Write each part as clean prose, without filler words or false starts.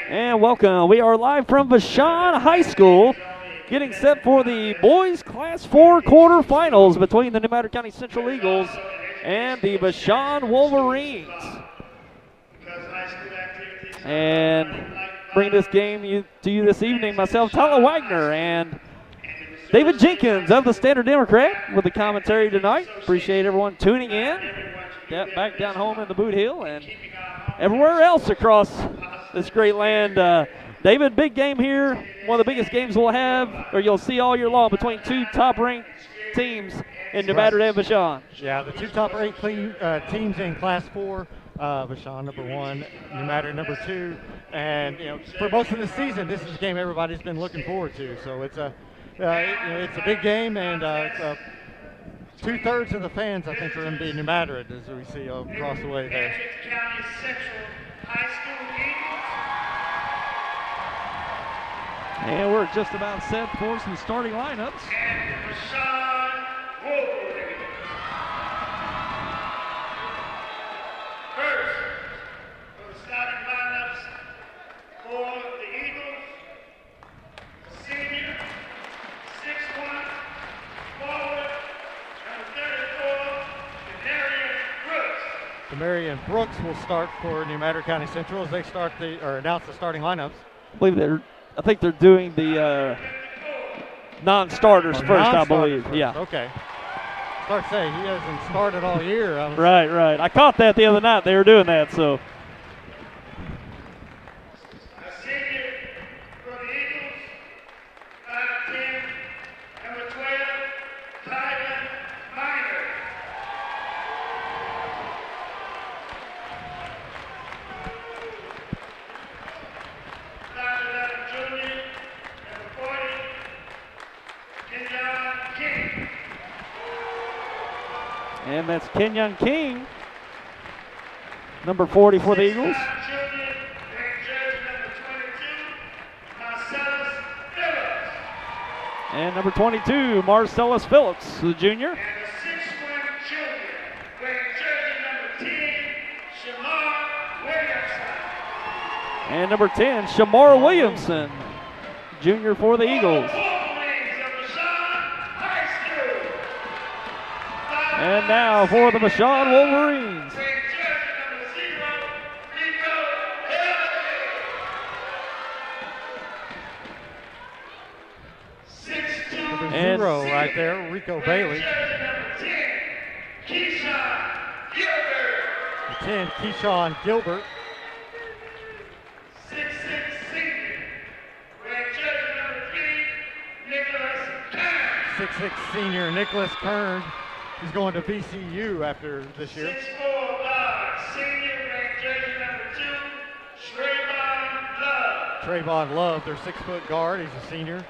And welcome. We are live from Vashon High School, getting set for the boys Class 4 quarterfinals between the Madrid County Central Eagles and the Vashon Wolverines. And bring this game to you this evening, myself, Tyler Wagner, and David Jenkins of the Standard Democrat with the commentary tonight. Appreciate everyone tuning in. Back down home in the Boot Hill and everywhere else across this great land. David, big game here. One of the biggest games we'll have, or you'll see all year long, between two top-ranked teams in New Madrid and Vashon. Yeah, the two top-ranked teams in Class 4. Vashon number 1, New Madrid number 2, and for most of the season, this is a game everybody's been looking forward to. So it's a big game, and 2/3 of the fans I think are going to be New Madrid, as we see across the way there. Madrid County Central High School Eagles. And we're just about set for some starting lineups. And the Vashon Wolverines. First, for the starting lineups for the Eagles, the senior, 6'1", forward, number 34, Demarion Brooks will start for New Madrid County Central as they announce the starting lineups. I think they're doing the non-starters first, I believe. First. Yeah. Okay. Start to say he hasn't started all year. Right. I caught that the other night. They were doing that, so. And that's Kenyon King, number 40 for the Eagles. And number 22, Marcellus Phillips, the junior. And the 6'1" junior, wearing jersey number 10, Shamar Williamson. And number 10, Shamar Williamson, junior for the Eagles. And now for the Vashon Wolverines. Number 0 right there, Rico Bailey. 10, Keyshawn Gilbert. 6'6" senior, wearing jersey number 3, Nicholas Kern. 6'6" senior, Nicholas Kern. He's going to VCU after this year. 6'4" guard, senior, wearing jersey number 2, Trayvon Love. Trayvon Love, their 6-foot guard. He's a senior. And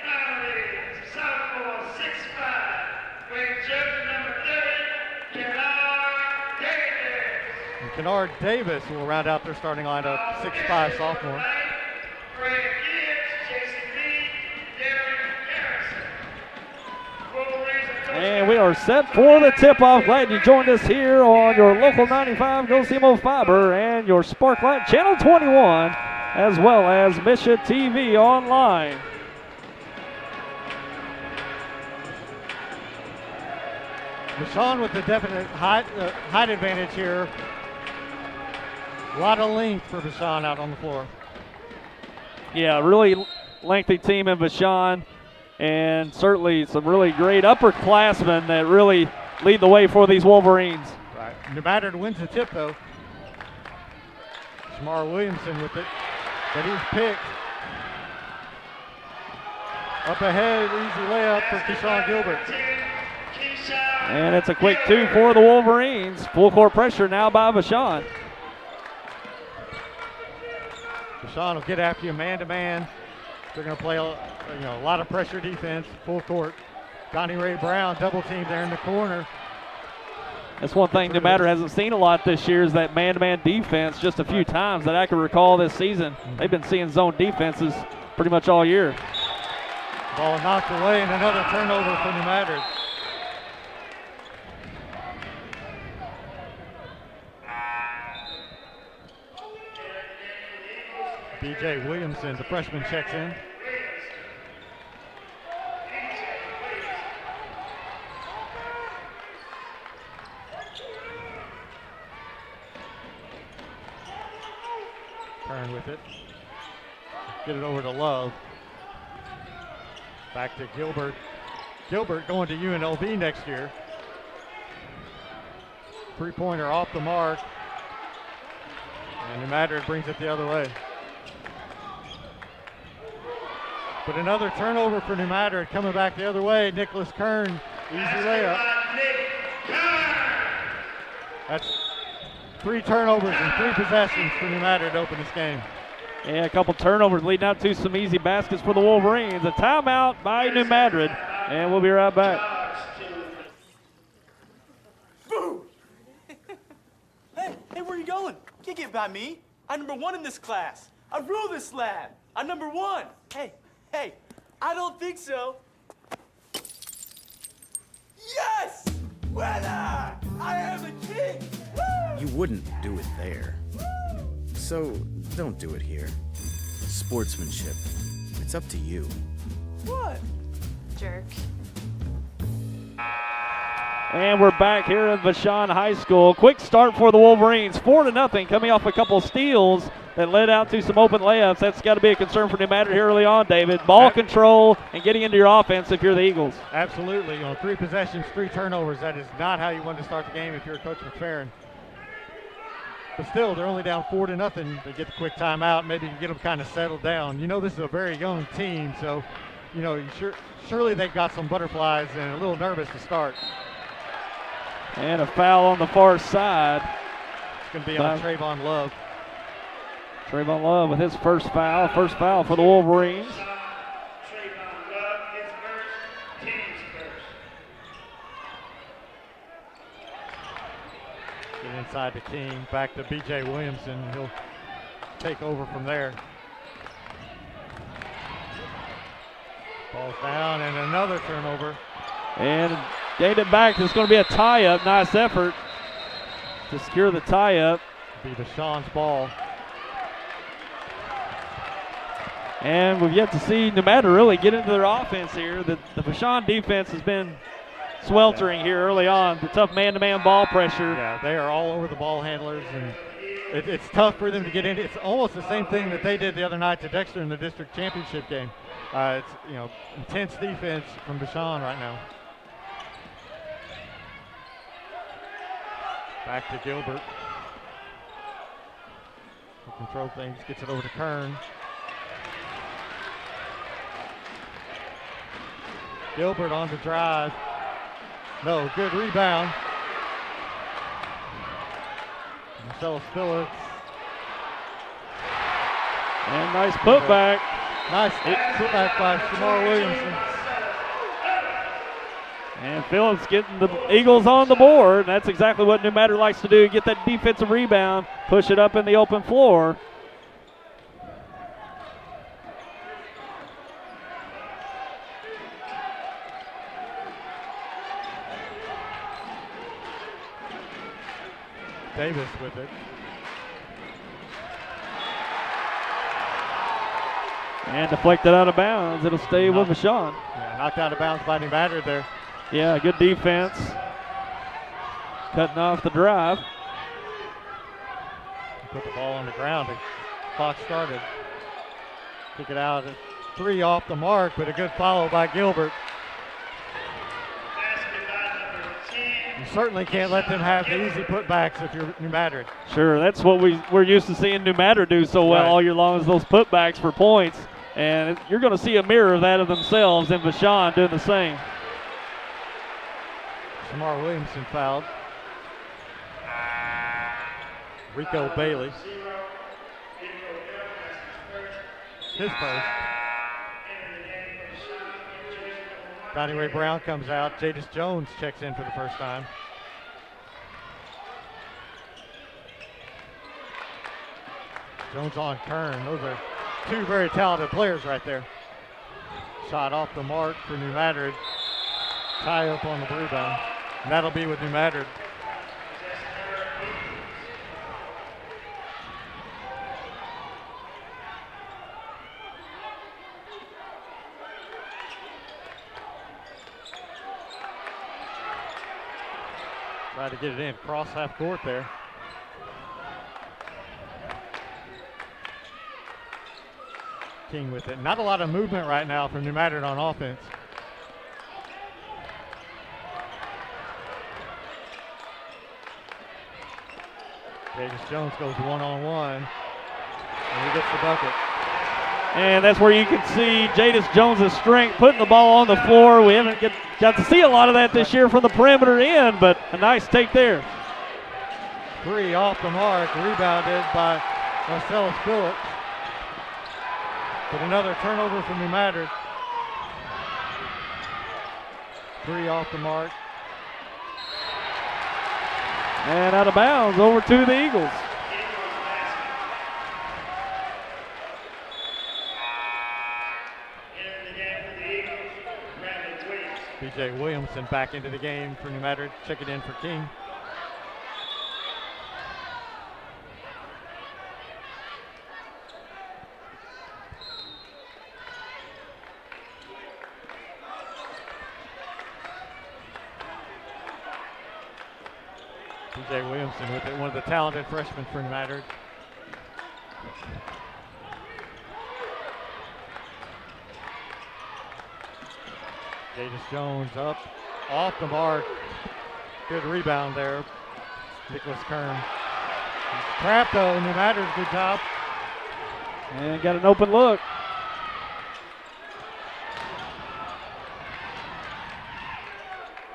finally, sophomore, 6'5", wearing jersey number 30, Kennard Davis. And Kennard Davis will round out their starting lineup, 6'5" sophomore. Fred Gibbs, Jason Lee, Darren Harrison. And we are set for the tip-off. Glad you joined us here on your local 95 Go CMO Fiber and your Sparklight Channel 21, as well as Misha TV online. Vashon with the definite height advantage here. A lot of length for Vashon out on the floor. Yeah, really lengthy team in Vashon, and certainly some really great upperclassmen that really lead the way for these Wolverines. Right. New Madrid wins the tip, though. Shamar Williamson with it, but he's picked. Up ahead, easy layup for Keyshawn Gilbert. And it's a quick 2 for the Wolverines. Full court pressure now by Vashon. Vashon will get after you man-to-man. They're going to play a lot of pressure defense, full court. Donnie Ray Brown double team there in the corner. That's one thing New Madrid hasn't seen a lot this year is that man-to-man defense just a few times that I can recall this season. They've been seeing zone defenses pretty much all year. Ball knocked away and another turnover for New Madrid. B.J. Williamson, the freshman, checks in. Turn with it. Get it over to Love. Back to Gilbert. Gilbert going to UNLV next year. Three-pointer off the mark. And New Madrid brings it the other way. But another turnover for New Madrid coming back the other way. Nicholas Kern, easy layup. That's 3 turnovers and 3 possessions for New Madrid to open this game. Yeah, a couple turnovers leading out to some easy baskets for the Wolverines. A timeout by New Madrid, and we'll be right back. Boo! Hey, where you going? Can't get by me. I'm #1 in this class. I rule this lab. I'm #1. Hey, I don't think so. Yes! Winner! I am the king! Woo! You wouldn't do it there. So don't do it here. Sportsmanship. It's up to you. What? Jerk. And we're back here at Vashon High School. Quick start for the Wolverines, 4-0, coming off a couple steals that led out to some open layups. That's got to be a concern for New Madrid here early on, David. Ball control and getting into your offense if you're the Eagles. Absolutely. 3 possessions, 3 turnovers. That is not how you want to start the game if you're Coach McFerrin. But still, they're only down 4-0. They get the quick timeout. Maybe you can get them kind of settled down. This is a very young team, so surely they've got some butterflies and a little nervous to start. And a foul on the far side. It's going to be on Trayvon Love. Trayvon Love with his first foul for the Wolverines. Trayvon Love, his first, team's first. Get inside the King, back to B.J. Williamson. He'll take over from there. Ball's down and another turnover. And gained it back. It's going to be a tie-up. Nice effort to secure the tie-up. Be Vashon's ball. And we've yet to see New Madrid really get into their offense here. The Vashon defense has been sweltering here early on. The tough man-to-man ball pressure. Yeah, they are all over the ball handlers, and it's tough for them to get in. It's almost the same thing that they did the other night to Dexter in the district championship game. It's intense defense from Vashon right now. Back to Gilbert. He'll control things, gets it over to Kern. Gilbert on the drive. No, good rebound. Marcellus Phillips. And nice putback. Nice putback by Shamar Williamson. And Phillips getting the Eagles on the board. That's exactly what New Madrid likes to do, get that defensive rebound, push it up in the open floor. Davis with it. And deflected out of bounds. It'll stay with Vashon. Yeah, knocked out of bounds by New Madrid there. Yeah, good defense. Cutting off the drive. Put the ball on the ground. The clock started. Kick it out. 3 off the mark, but a good follow by Gilbert. You certainly can't let them have the easy putbacks if you're New Madrid. Sure, that's what we're used to seeing New Madrid do so well all year long, is those putbacks for points. And you're going to see a mirror of that of themselves in Vashon doing the same. Shamar Williamson fouled. Rico Bailey. His first. Donnie Ray Brown comes out. Jadis Jones checks in for the first time. Jones on Kern. Those are 2 very talented players right there. Shot off the mark for New Madrid. Tie up on the rebound. And that'll be with New Madrid. Try to get it in, cross half court there. King with it. Not a lot of movement right now from New Madrid on offense. Davis Jones goes one-on-one, and he gets the bucket. And that's where you can see Jadis Jones' strength, putting the ball on the floor. We haven't got to see a lot of that this year from the perimeter in, but a nice take there. 3 off the mark, rebounded by Marcellus Phillips. But another turnover from New Madrid. 3 off the mark. And out of bounds, over to the Eagles. B.J. Williamson back into the game for New Madrid. Check it in for King. B.J. Williamson with it, one of the talented freshmen for New Madrid. Davis Jones up, off the mark. Good rebound there. Nicholas Kern. Trapped though, New Madrid, good job. And got an open look.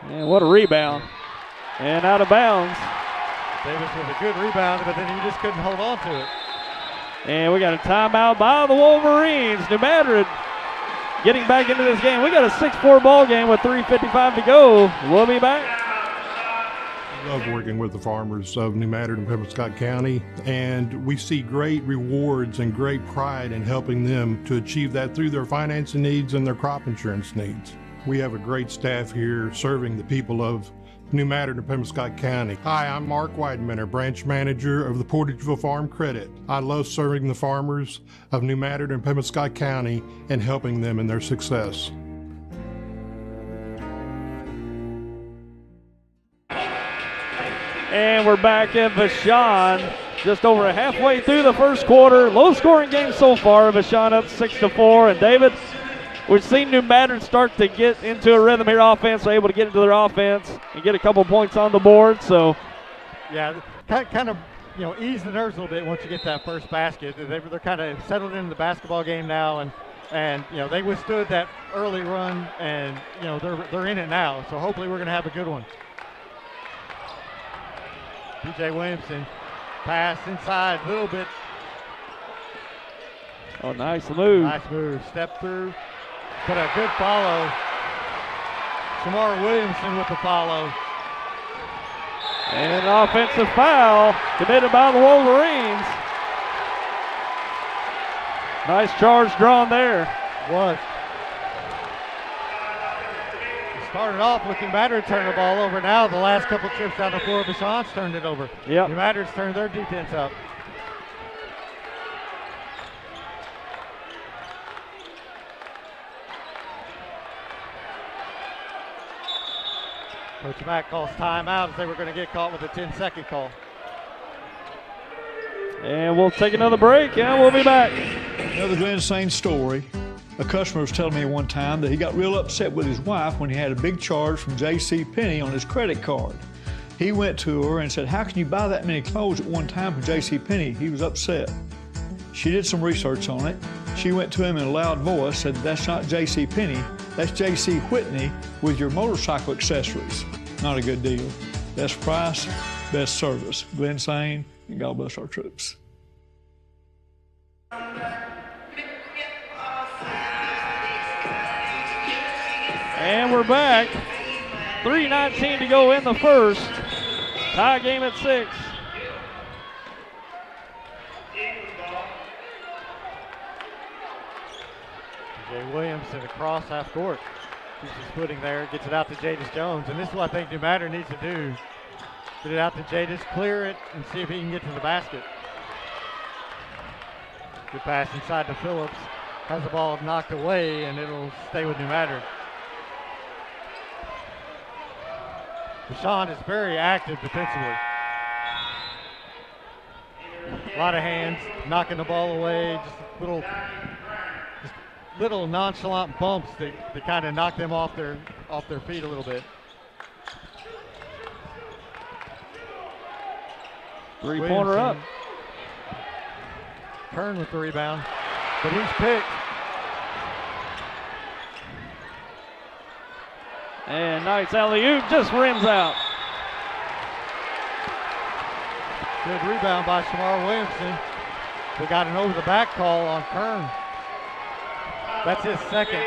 And what a rebound. And out of bounds. Davis with a good rebound, but then he just couldn't hold on to it. And we got a timeout by the Wolverines. New Madrid getting back into this game. We got a 6-4 ball game with 3:55 to go. We'll be back. I love working with the farmers of New Madrid and Pembroke County, and we see great rewards and great pride in helping them to achieve that through their financing needs and their crop insurance needs. We have a great staff here serving the people of New Madrid and Pembroke County. Hi, I'm Mark Weidemanner, branch manager of the Portageville Farm Credit. I love serving the farmers of New Madrid and Pembroke County and helping them in their success. And we're back at Vashon, just over halfway through the first quarter. Low scoring game so far. Vashon up 6-4. And David, we've seen New Madrid start to get into a rhythm here offense. They're able to get into their offense and get a couple points on the board. So, yeah, kind of ease the nerves a little bit once you get that first basket. They're kind of settled into the basketball game now, and they withstood that early run, and they're in it now. So hopefully we're going to have a good one. B.J. Williamson, pass inside a little bit. Oh, nice move. Nice move. Step through. But a good follow. Shamar Williamson with the follow. And an offensive foul committed by the Wolverines. Nice charge drawn there. Was. Started off with New Madrid turning the ball over. Now the last couple trips down the floor, Vashon's turned it over. Yep. New Madrid's turned their defense up. Coach Mack calls timeout as they were going to get caught with a 10-second call. And we'll take another break, and we'll be back. Another Glen Sain story. A customer was telling me one time that he got real upset with his wife when he had a big charge from J.C. Penney on his credit card. He went to her and said, "How can you buy that many clothes at one time from J.C. Penney?" He was upset. She did some research on it. She went to him in a loud voice, said, "That's not J.C. Penney, that's J.C. Whitney with your motorcycle accessories." Not a good deal. Best price, best service. Glen Sain, and God bless our troops. And we're back. 3:19 to go in the first. Tie game at 6. Jay Williamson across half court. Keeps his footing there, gets it out to Jadis Jones. And this is what I think New Madrid needs to do. Get it out to Jadis, clear it, and see if he can get to the basket. Good pass inside to Phillips. Has the ball knocked away, and it'll stay with New Madrid. Vashon is very active defensively. A lot of hands, knocking the ball away, just little nonchalant bumps that kind of knock them off their feet a little bit. Three-pointer up. Kern with the rebound, but he's picked. And nice alley-oop, just rims out. Good rebound by Shamar Williamson. They got an over-the-back call on Kern. That's his second.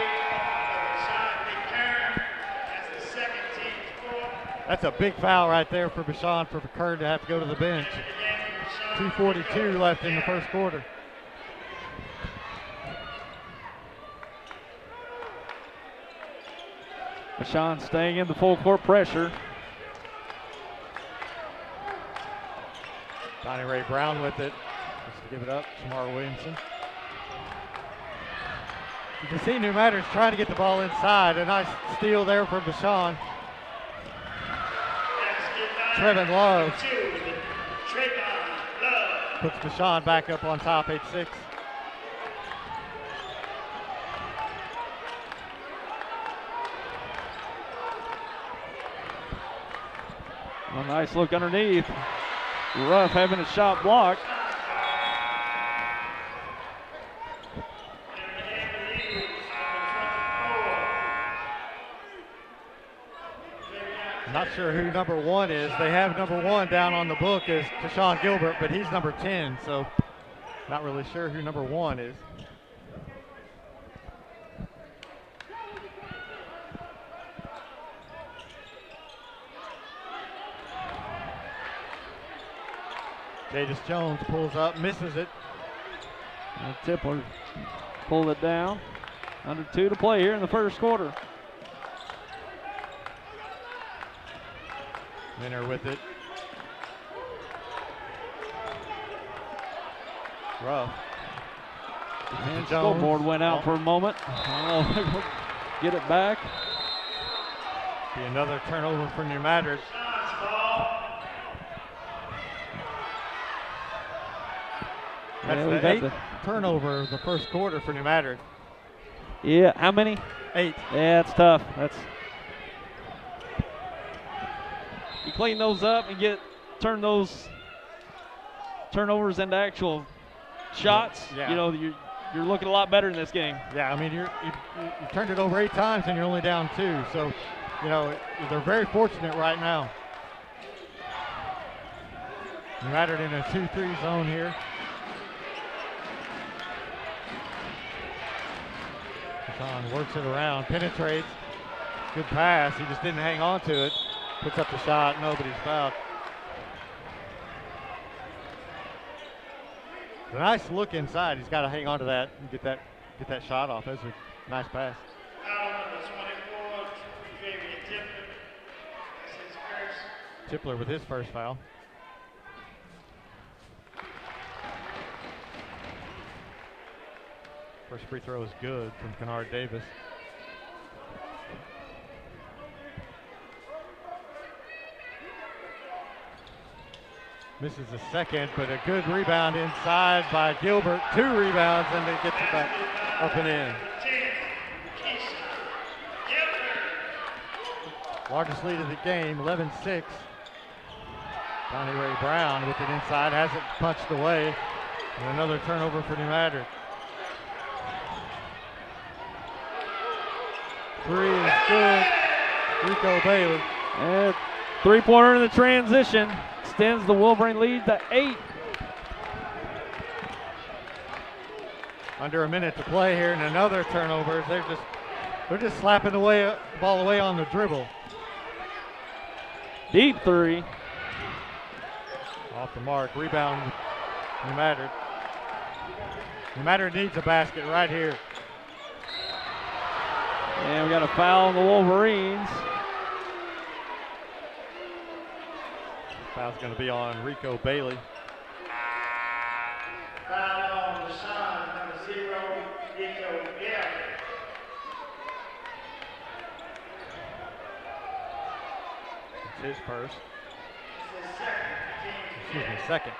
That's a big foul right there for Vashon, for Kern to have to go to the bench. 2:42 left in the first quarter. Vashon staying in the full court pressure. Donnie Ray Brown with it. Just to give it up, Shamar Williamson. You can see New Madrid's trying to get the ball inside. A nice steal there from Vashon. Trevin Love puts Vashon back up on top, 8-6. A nice look underneath. Ruff having a shot blocked. I'm not sure who number 1 is. They have number 1 down on the book as Tashawn Gilbert, but he's number 10, so not really sure who number 1 is. Jadis Jones pulls up, misses it. And Tipler pulled it down. Under 2 to play here in the first quarter. Minner with it. Rough. And scoreboard went out for a moment. Oh, get it back. Be another turnover for New Madrid. That's the 8th turnover of the first quarter for New Madrid. Yeah, how many? 8. Yeah, it's tough. You clean those up and turn those turnovers into actual shots. Yeah. You know, you're looking a lot better in this game. Yeah, I mean, you turned it over 8 times and you're only down 2. So, you know, they're very fortunate right now. New Madrid in a 2-3 zone here. Vashon works it around, penetrates. Good pass. He just didn't hang on to it. Puts up the shot. Nobody's fouled. It's a nice look inside. He's got to hang on to that and get that shot off. That's a nice pass. Tipler with his first foul. First free throw is good from Kennard Davis. Misses the second, but a good rebound inside by Gilbert. 2 rebounds, and they get it back up and in. Largest lead of the game, 11-6. Donnie Ray Brown with it inside, has it punched away. And another turnover for New Madrid. 3 is good. Rico Bailey. And 3-pointer in the transition. Extends the Wilburn lead to 8. Under a minute to play here, and another turnover. They're just slapping the ball away on the dribble. Deep 3. Off the mark. Rebound. New Madrid. New Madrid needs a basket right here. And we got a foul on the Wolverines. Foul's going to be on Rico Bailey. Foul on Vashon, number 0, Rico Bailey. That's his first. Excuse me, second.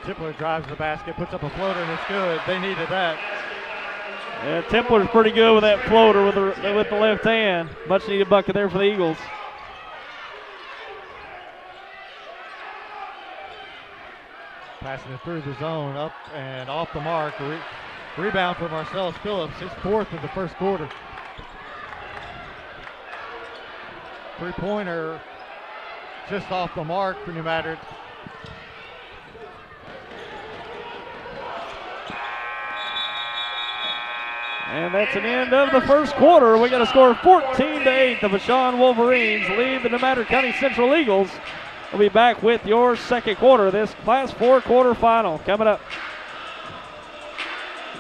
Tipler drives the basket, puts up a floater, and it's good. They needed that. Yeah, Templer's pretty good with that floater with the left hand. Much needed bucket there for the Eagles. Passing it through the zone, up and off the mark. Rebound for Marcellus Phillips, his fourth of the first quarter. Three-pointer just off the mark for New Madrid. And that's an end of the first quarter. We got a score of 14-8. The Vashon Wolverines lead the New Madrid County Central Eagles. We'll be back with your second quarter of this Class 4 quarterfinal coming up.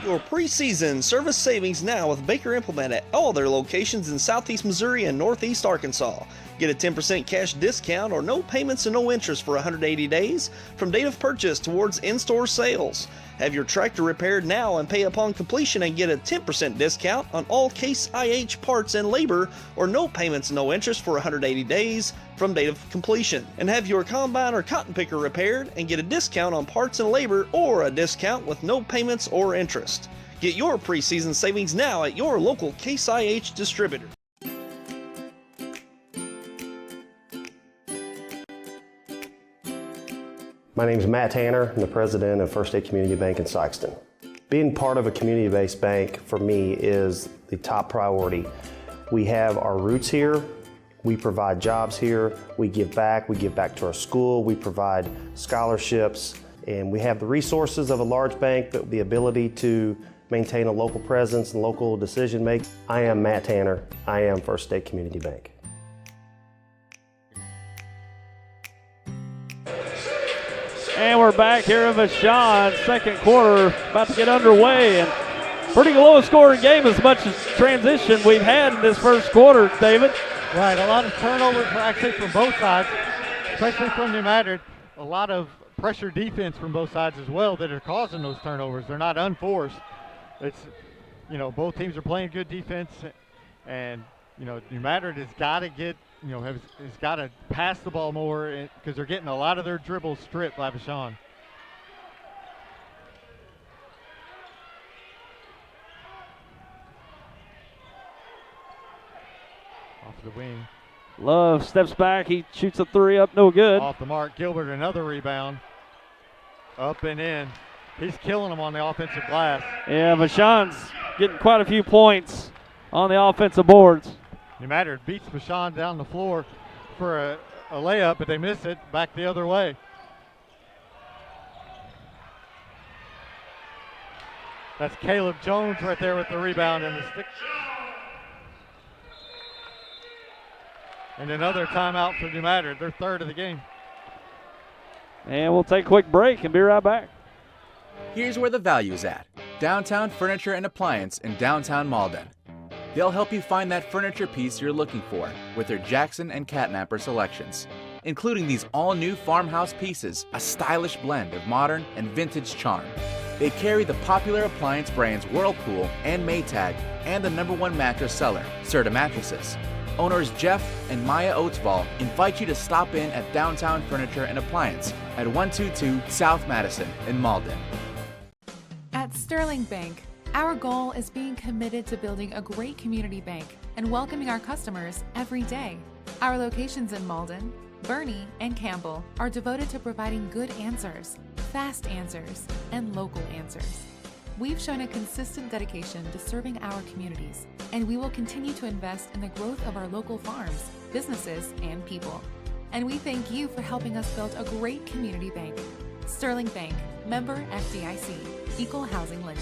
Your preseason service savings now with Baker Implement at all their locations in Southeast Missouri and Northeast Arkansas. Get a 10% cash discount or no payments and no interest for 180 days from date of purchase towards in-store sales. Have your tractor repaired now and pay upon completion and get a 10% discount on all Case IH parts and labor or no payments and no interest for 180 days from date of completion. And have your combine or cotton picker repaired and get a discount on parts and labor or a discount with no payments or interest. Get your preseason savings now at your local Case IH distributor. My name is Matt Tanner. I'm the president of First State Community Bank in Sikeston. Being part of a community-based bank for me is the top priority. We have our roots here. We provide jobs here. We give back to our school. We provide scholarships, and we have the resources of a large bank, but the ability to maintain a local presence and local decision making. I am Matt Tanner. I am First State Community Bank. And we're back here in Vashon. Second quarter about to get underway. And pretty low scoring game as much as transition we've had in this first quarter, David. Right, a lot of turnovers actually from both sides, especially from New Madrid. A lot of pressure defense from both sides as well that are causing those turnovers. They're not unforced. It's, both teams are playing good defense, and, New Madrid has got to get, has got to pass the ball more because they're getting a lot of their dribbles stripped by Vashon. Off the wing. Love steps back. He shoots a three up, no good. Off the mark. Gilbert, another rebound. Up and in. He's killing them on the offensive glass. Yeah, Vashon's getting quite a few points on the offensive boards. New Madrid beats Vashon down the floor for a layup, but they miss it back the other way. That's Caleb Jones right there with the rebound and the stick. And another timeout for New Madrid, their third of the game. And we'll take a quick break and be right back. Here's where the value is at. Downtown Furniture and Appliance in downtown Malden. They'll help you find that furniture piece you're looking for with their Jackson and Catnapper selections, including these all-new farmhouse pieces, a stylish blend of modern and vintage charm. They carry the popular appliance brands Whirlpool and Maytag and the #1 mattress seller, Serta Mattresses. Owners Jeff and Maya Oatsvall invite you to stop in at Downtown Furniture and Appliance at 122 South Madison in Malden. At Sterling Bank, our goal is being committed to building a great community bank and welcoming our customers every day. Our locations in Malden, Bernie, and Campbell are devoted to providing good answers, fast answers, and local answers. We've shown a consistent dedication to serving our communities, and we will continue to invest in the growth of our local farms, businesses, and people. And we thank you for helping us build a great community bank. Sterling Bank, member FDIC, equal housing lender.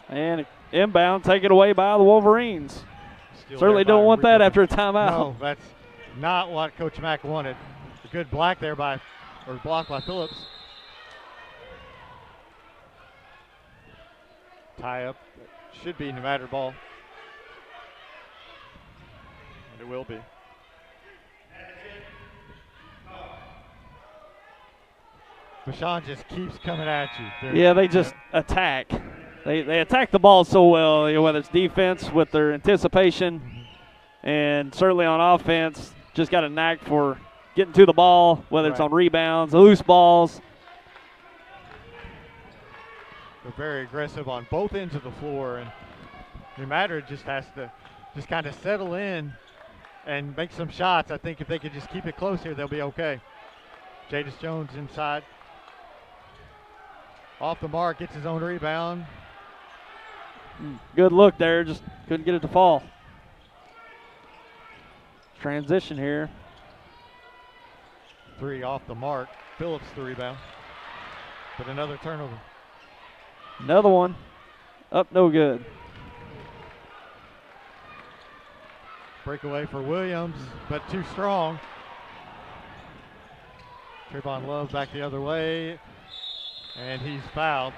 And inbound taken away by the Wolverines. Certainly don't want that after a timeout. No, that's not what Coach Mack wanted. A good block there block by Phillips. Tie up, should be New Madrid ball. It will be. Vashon just keeps coming at you. Yeah, they just attack. They attack the ball so well, whether it's defense with their anticipation and certainly on offense, just got a knack for getting to the ball, whether it's on rebounds, loose balls. They're very aggressive on both ends of the floor, and New Madrid just has to just kind of settle in and make some shots. I think if they could just keep it close here, they'll be okay. Jadis Jones inside. Off the mark, gets his own rebound. Good look there, just couldn't get it to fall. Transition here. 3 off the mark. Phillips the rebound. But another turnover. Another one. Up, no good. Breakaway for Williams, but too strong. Trayvon Love back the other way, and he's fouled.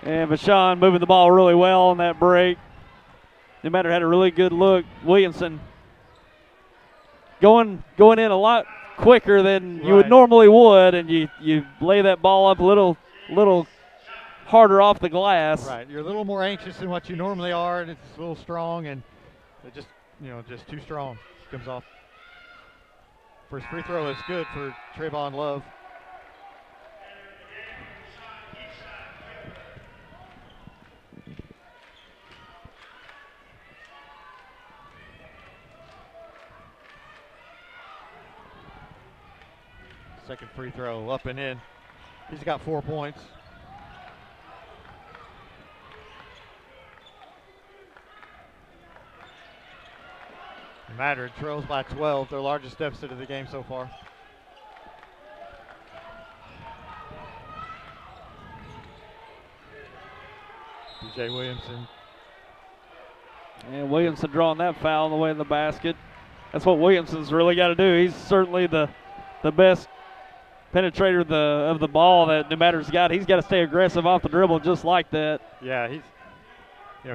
And Vashon moving the ball really well on that break. No matter had a really good look. Williamson going in a lot quicker than you would normally would, and you lay that ball up a little harder off the glass. Right, you're a little more anxious than what you normally are, and it's a little strong, and it just too strong. Comes off. First free throw is good for Trayvon Love. Second free throw up and in. He's got 4 points. Madrid trails by 12, their largest deficit of the game so far. DJ Williamson. And Williamson drawing that foul on the way in the basket. That's what Williamson's really got to do. He's certainly the best penetrator of the ball that New Madrid's got. He's got to stay aggressive off the dribble just like that. Yeah,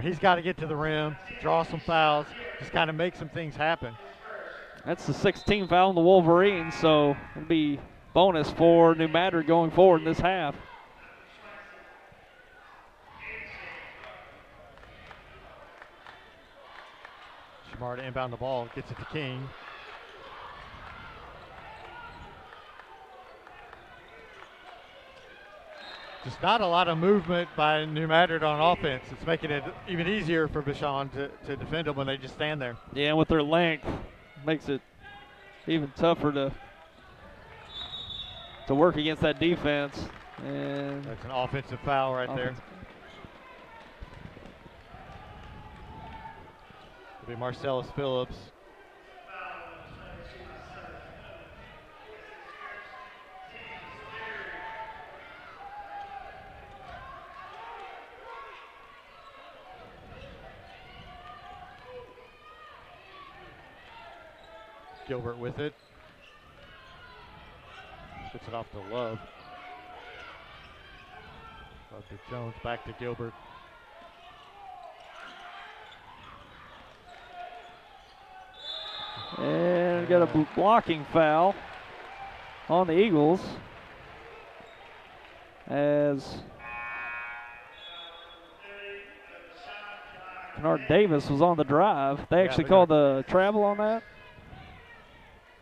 he's got to get to the rim, draw some fouls, just kind of make some things happen. That's the 16th foul on the Wolverines, so it'll be bonus for New Madrid going forward in this half. Shamar to inbound the ball, gets it to King. Just not a lot of movement by New Madrid on offense. It's making it even easier for Vashon to defend them when they just stand there. Yeah, and with their length, makes it even tougher to work against that defense. And that's an offensive foul right there. It'll be Marcellus Phillips. Gilbert with it. Puts it off to Love. Love to Jones, back to Gilbert. And got a blocking foul on the Eagles as Kennard Davis was on the drive. They actually called the travel on that?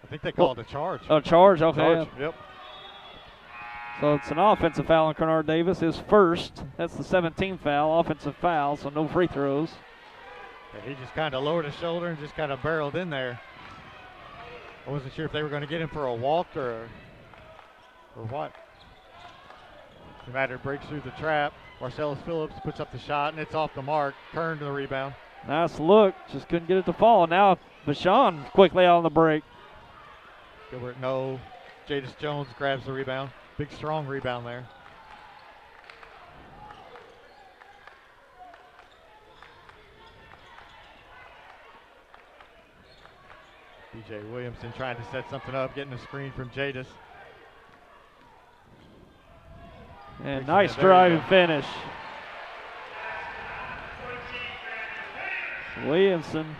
I think they called a charge. Oh, charge, okay. Charge, yep. So it's an offensive foul on Kennard Davis, his first. That's the 17th foul, offensive foul, so no free throws. And he just kind of lowered his shoulder and just kind of barreled in there. I wasn't sure if they were going to get him for a walk or what. The Madrid breaks through the trap. Marcellus Phillips puts up the shot, and it's off the mark. Kern to the rebound. Nice look, just couldn't get it to fall. Now Vashon quickly out on the break. Gilbert, no. Jadis Jones grabs the rebound. Big, strong rebound there. DJ Williamson trying to set something up, getting a screen from Jadis. And nice drive and finish. Williamson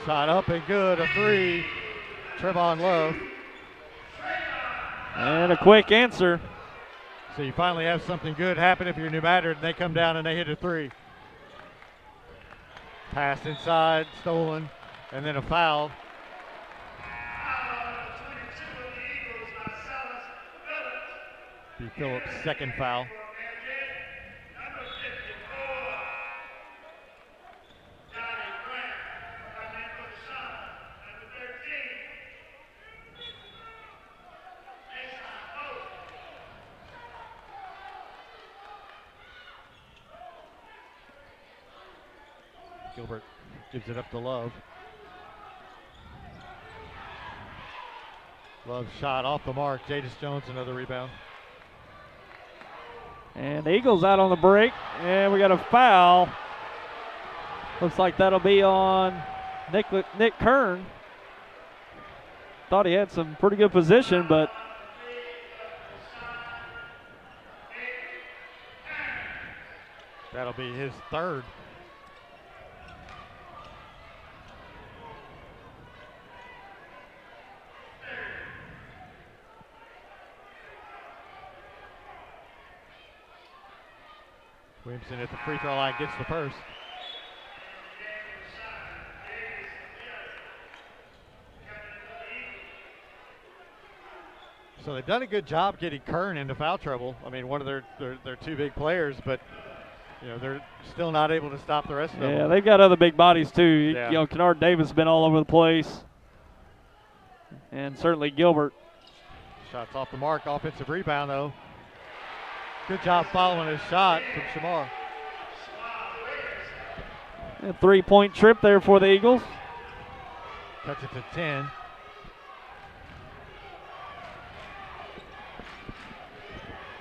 Shot up and good, a three. Trevon Love. And a quick answer. So you finally have something good happen if you're New Madrid and they come down and they hit a three. Pass inside, stolen, and then a foul. B. Phillips' second foul. Gilbert gives it up to Love. Love shot off the mark. Jadis Jones, another rebound. And the Eagles out on the break, and we got a foul. Looks like that'll be on Nick Kern. Thought he had some pretty good position, but that'll be his third. Williamson at the free throw line gets the first. So they've done a good job getting Kern into foul trouble. I mean, one of their two big players, but you know they're still not able to stop the rest of them. yeah, they've got other big bodies too. Yeah. You know, Kennard Davis has been all over the place, and certainly Gilbert. Shots off the mark, offensive rebound though. Good job following his shot from Shamar. A 3-point trip there for the Eagles. Cuts it to 10.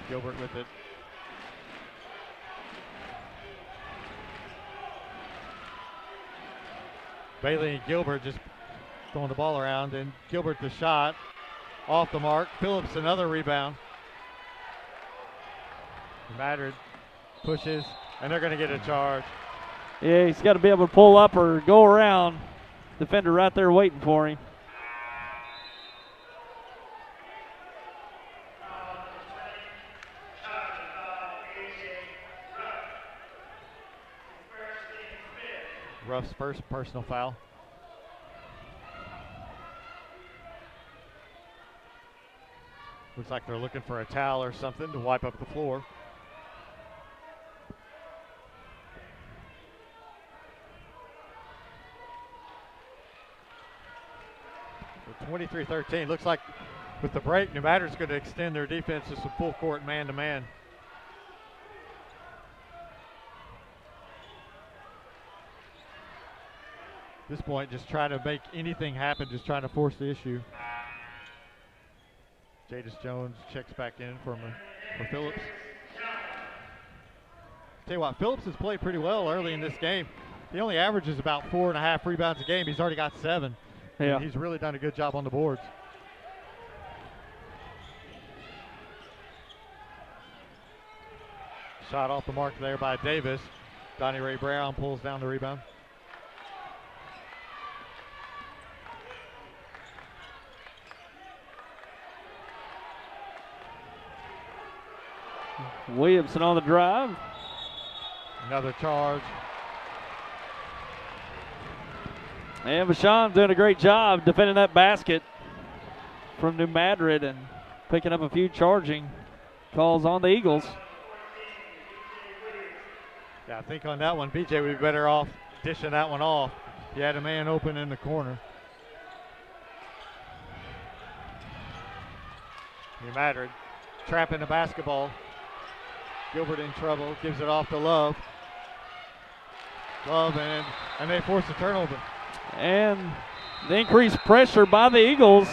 Gilbert with it. Bailey and Gilbert just throwing the ball around, and Gilbert the shot off the mark. Phillips another rebound. Madrid pushes, and they're going to get a charge. Yeah, he's got to be able to pull up or go around. Defender right there waiting for him. Ruff's first personal foul. Looks like they're looking for a towel or something to wipe up the floor. So 23-13. Looks like with the break, New Madrid's going to extend their defense to some full court man-to-man. At this point, just trying to make anything happen, just trying to force the issue. Jadis Jones checks back in for Phillips. Tell you what, Phillips has played pretty well early in this game. He only averages about 4.5 rebounds a game. He's already got 7. Yeah. And he's really done a good job on the boards. Shot off the mark there by Davis. Donnie Ray Brown pulls down the rebound. Williamson on the drive. Another charge. And Vashon doing a great job defending that basket from New Madrid and picking up a few charging calls on the Eagles. Yeah, I think on that one, BJ would be better off dishing that one off. He had a man open in the corner. New Madrid trapping the basketball. Gilbert in trouble, gives it off to Love. Love, and they force a turnover. And the increased pressure by the Eagles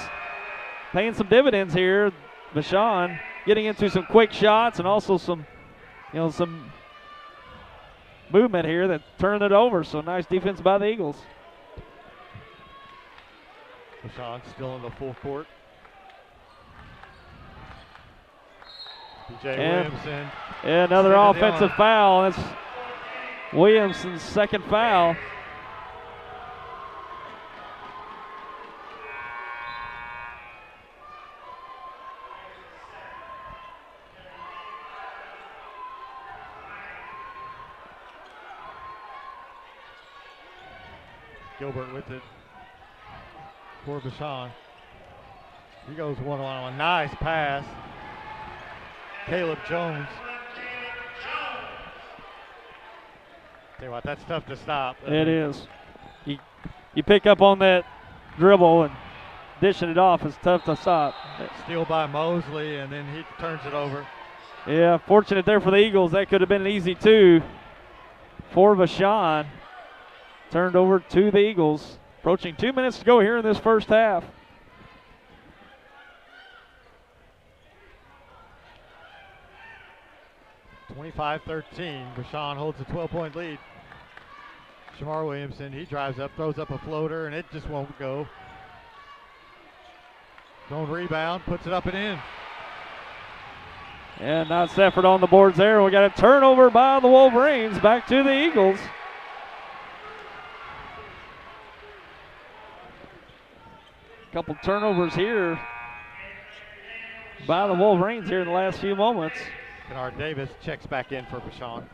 paying some dividends here. Vashon getting into some quick shots and also some movement here that turned it over. So nice defense by the Eagles. Vashon still in the full court. BJ Williamson. And another offensive foul. That's Williamson's second foul. Gilbert with it for Vashon. He goes one-on-one. Nice pass. Caleb Jones. Tell you what, that's tough to stop. It is. You pick up on that dribble and dishing it off is tough to stop. Steal by Mosley, and then he turns it over. Yeah, fortunate there for the Eagles. That could have been an easy two for Vashon. Turned over to the Eagles. Approaching 2 minutes to go here in this first half. (25-13). Vashon holds a 12-point lead. Shamar Williamson, he drives up, throws up a floater, and it just won't go. Zone rebound, puts it up and in. And nice effort on the boards there. We got a turnover by the Wolverines. Back to the Eagles. Couple turnovers here by the Wolverines here in the last few moments. Kennard Davis checks back in for Vashon.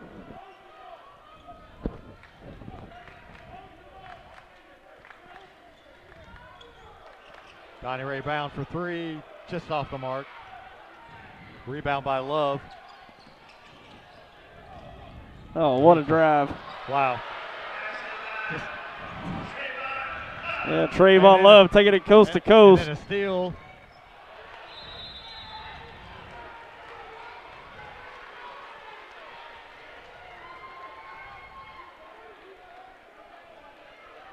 Donnie Ray bound for three, just off the mark. Rebound by Love. Oh, what a drive. Wow. Yeah, Trayvon Love taking it coast to coast. And then a steal.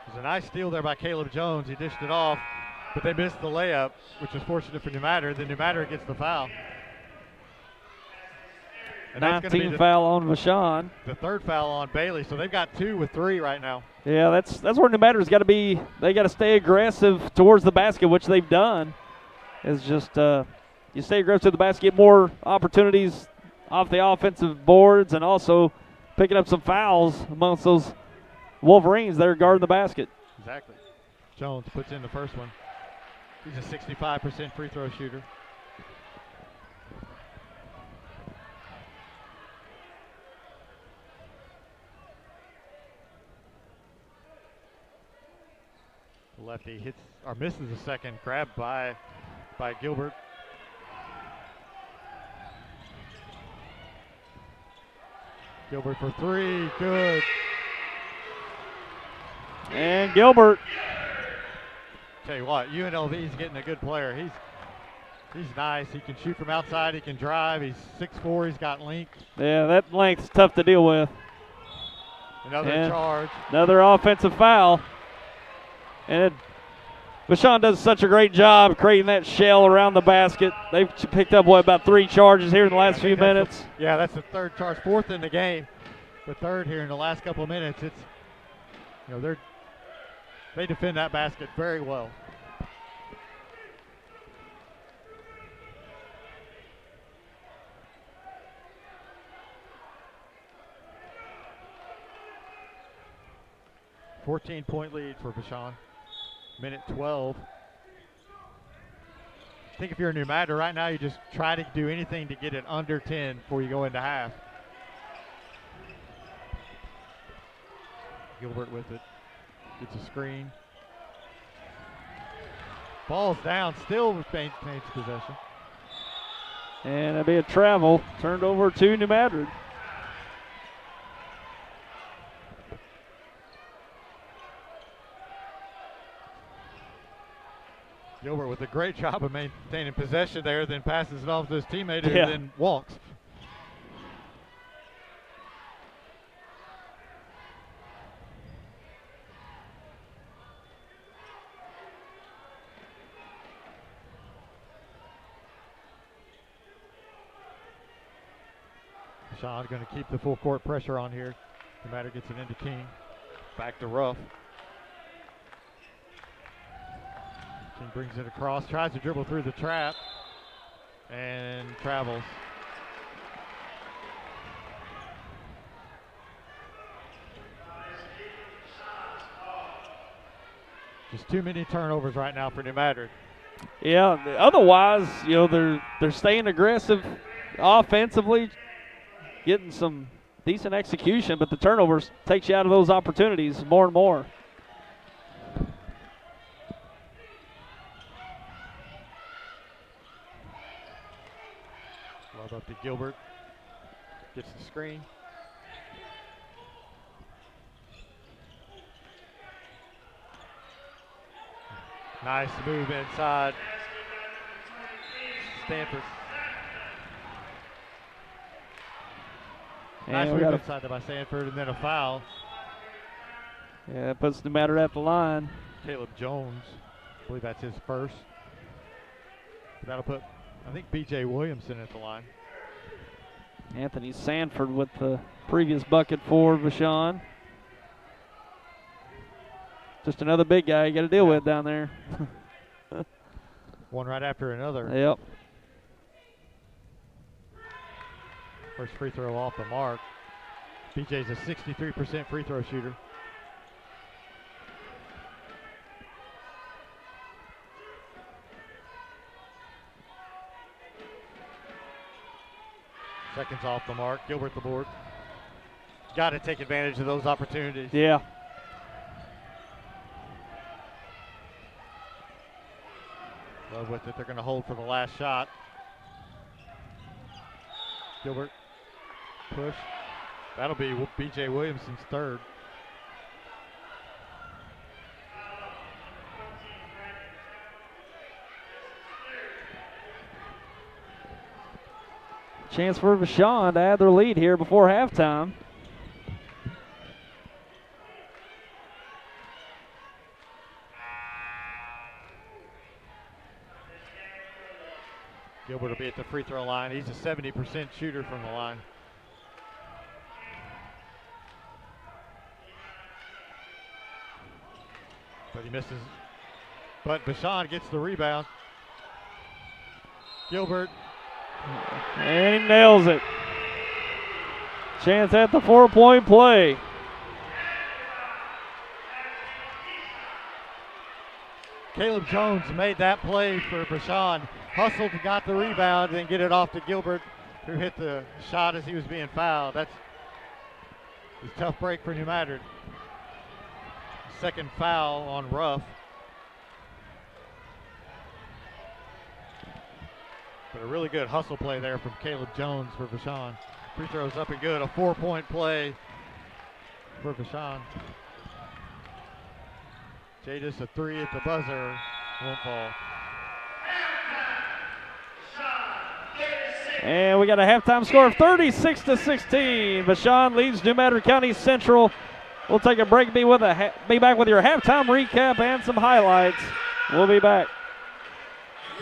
It was a nice steal there by Caleb Jones. He dished it off, but they missed the layup, which was fortunate for New Madrid. Then New Madrid gets the foul. And 19 foul on Vashon. The third foul on Bailey, so they've got 2 with 3 right now. Yeah, that's where New Madrid's got to be. They got to stay aggressive towards the basket, which they've done. It's just you stay aggressive to the basket, get more opportunities off the offensive boards, and also picking up some fouls amongst those Wolverines that are guarding the basket. Exactly. Jones puts in the first one. He's a 65% free throw shooter. Lefty hits or misses a second, grabbed by Gilbert. Gilbert for three, good. And Gilbert. Tell you what, UNLV's getting a good player. He's nice. He can shoot from outside. He can drive. He's 6'4". He's got length. Yeah, that length's tough to deal with. Another charge. Another offensive foul. And Vashon does such a great job creating that shell around the basket. They've picked up, about 3 charges here in the last few minutes? That's the third charge, 4th in the game. The third here in the last couple of minutes. It's, they defend that basket very well. (14-point lead for Vashon. Minute 12. I think if you're a New Madrid right now, you just try to do anything to get it under 10 before you go into half. Gilbert with it. Gets a screen. Ball's down, still retains possession. And that'll be a travel. Turned over to New Madrid. Gilbert with a great job of maintaining possession there, then passes it off to his teammate who then walks. Sean going to keep the full court pressure on here. No matter gets it into King. Back to Ruff. King brings it across, tries to dribble through the trap, and travels. Just too many turnovers right now for New Madrid. Yeah, otherwise, they're staying aggressive offensively, getting some decent execution, but the turnovers takes you out of those opportunities more and more. Love up to Gilbert. Gets the screen. Nice move inside. Stanford. Nice move inside there by Stanford, and then a foul. Yeah, that puts New Madrid at the line. Caleb Jones, I believe that's his first. That'll put, I think, B.J. Williamson at the line. Anthony Sanford with the previous bucket for Vashon. Just another big guy you got to deal with down there. One right after another. Yep. First free throw off the mark. BJ's a 63% free throw shooter. Seconds off the mark. Gilbert the board. Got to take advantage of those opportunities. Yeah. Love with it. They're going to hold for the last shot. Gilbert. Push. That'll be B.J. Williamson's third. Chance for Vashon to add their lead here before halftime. Gilbert will be at the free throw line. He's a 70% shooter from the line. But he misses. But Vashon gets the rebound. Gilbert. And he nails it. Chance at the 4-point play. Caleb Jones made that play for Vashon. Hustled and got the rebound, then get it off to Gilbert, who hit the shot as he was being fouled. That's a tough break for New Madrid. Second foul on Ruff. But a really good hustle play there from Caleb Jones for Vashon. Free throws up and good. A 4-point play for Vashon. Jadis a three at the buzzer. Won't fall. And we got a halftime score of 36-16. Vashon leads New Madrid County Central. We'll take a break, be back with your halftime recap and some highlights. We'll be back.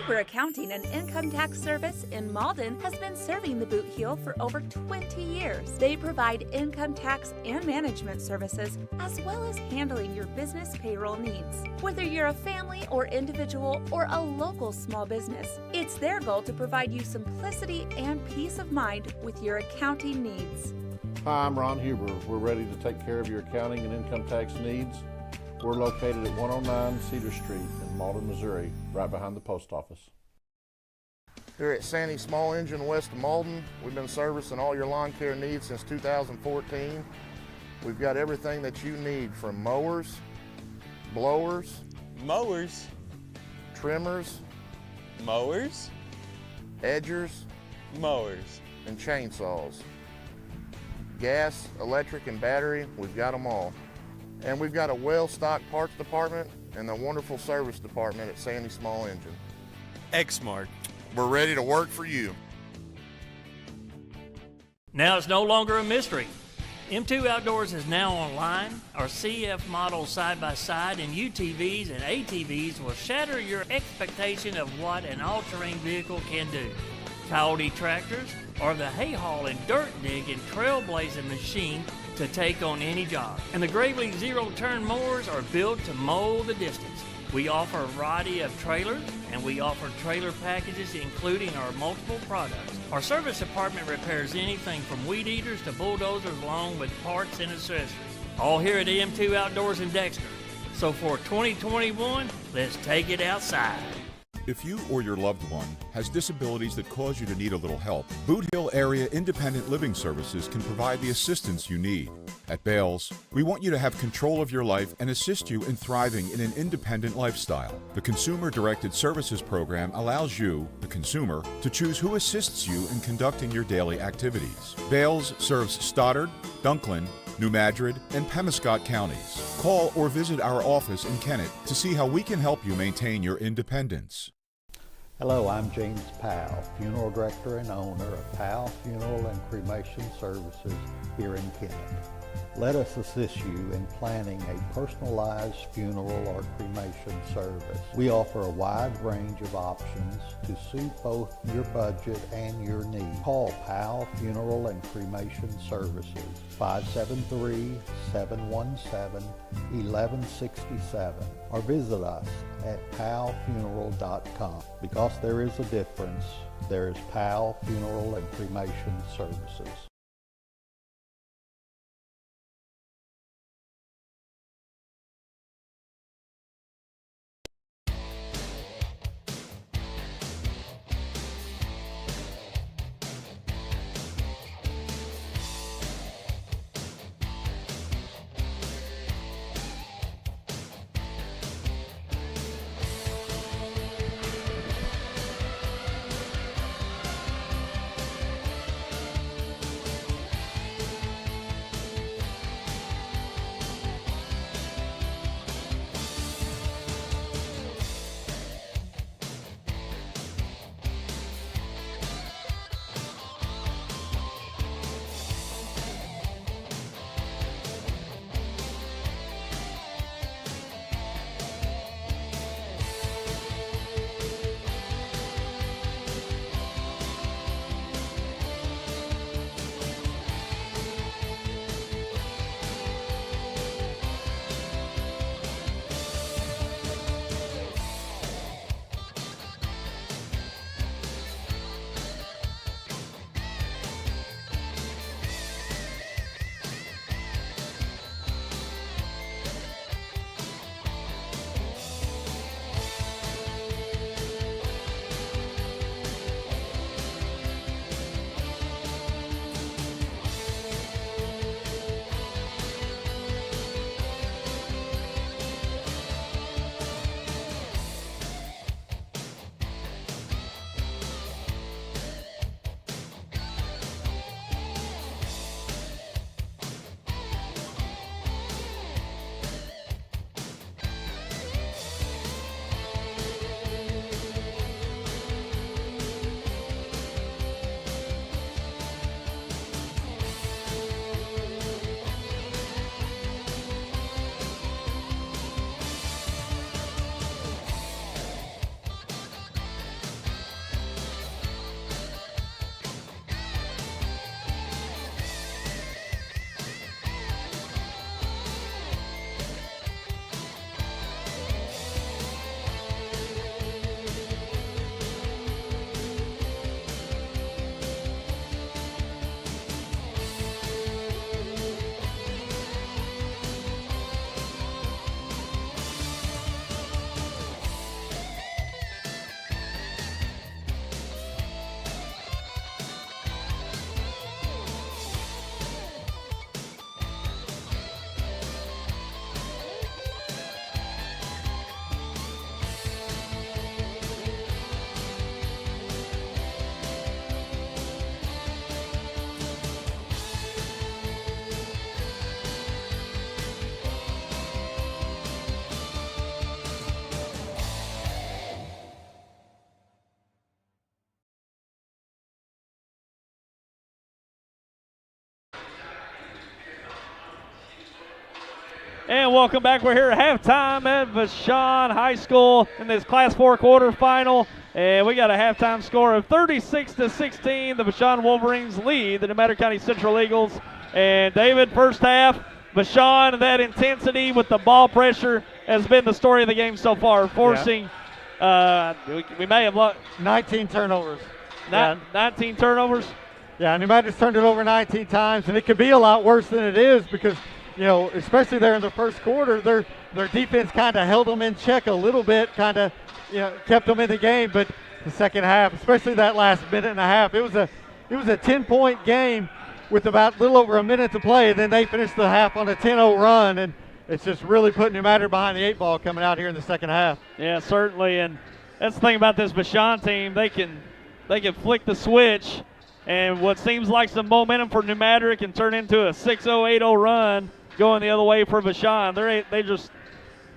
Uber Accounting and Income Tax Service in Malden has been serving the Boot Heel for over 20 years. They provide income tax and management services, as well as handling your business payroll needs. Whether you're a family or individual or a local small business, it's their goal to provide you simplicity and peace of mind with your accounting needs. Hi, I'm Ron Huber. We're ready to take care of your accounting and income tax needs. We're located at 109 Cedar Street in Malden, Missouri, right behind the post office. Here at Sandy Small Engine west of Malden, we've been servicing all your lawn care needs since 2014. We've got everything that you need, from mowers, blowers, trimmers, edgers, and chainsaws. Gas, electric, and battery, we've got them all. And we've got a well-stocked parts department and a wonderful service department at Sandy Small Engine. Exmark. We're ready to work for you. Now it's no longer a mystery. M2 Outdoors is now online. Our CF models side-by-side and UTVs and ATVs will shatter your expectation of what an all-terrain vehicle can do. Coyote tractors are the hay haul and dirt dig and trailblazing machine to take on any job. And the Gravely zero-turn mowers are built to mow the distance. We offer a variety of trailers, and we offer trailer packages including our multiple products. Our service department repairs anything from weed eaters to bulldozers, along with parts and accessories. All here at M2 Outdoors in Dexter. So for 2021, let's take it outside. If you or your loved one has disabilities that cause you to need a little help, Boot Hill Area Independent Living Services can provide the assistance you need. At Bales, we want you to have control of your life and assist you in thriving in an independent lifestyle. The Consumer-Directed Services Program allows you, the consumer, to choose who assists you in conducting your daily activities. Bales serves Stoddard, Dunklin, New Madrid, and Pemiscot counties. Call or visit our office in Kennett to see how we can help you maintain your independence. Hello, I'm James Powell, Funeral Director and owner of Powell Funeral and Cremation Services here in Kennett. Let us assist you in planning a personalized funeral or cremation service. We offer a wide range of options to suit both your budget and your needs. Call Powell Funeral and Cremation Services, 573-717-1167, or visit us at powellfuneral.com. Because there is a difference, there is Powell Funeral and Cremation Services. And welcome back. We're here at halftime at Vashon High School in this Class 4 quarterfinal. And we got a halftime score of 36-16. The Vashon Wolverines lead the Madrid County Central Eagles. And David, first half, Vashon, that intensity with the ball pressure has been the story of the game so far, forcing we may have lost 19 turnovers. 19 turnovers. Yeah, New Madrid's turned it over 19 times, and it could be a lot worse than it is because, you know, especially there in the first quarter, their defense kind of held them in check a little bit, kind of, you know, kept them in the game. But the second half, especially that last minute and a half, it was a 10-point game, with about a little over a minute to play. Then they finish the half on a 10-0 run, and it's just really putting New Madrid behind the 8 ball coming out here in the second half. Yeah, certainly, and that's the thing about this Vashon team. They can flick the switch, and what seems like some momentum for New Madrid can turn into a 6-0, 8-0 run going the other way for Vashon.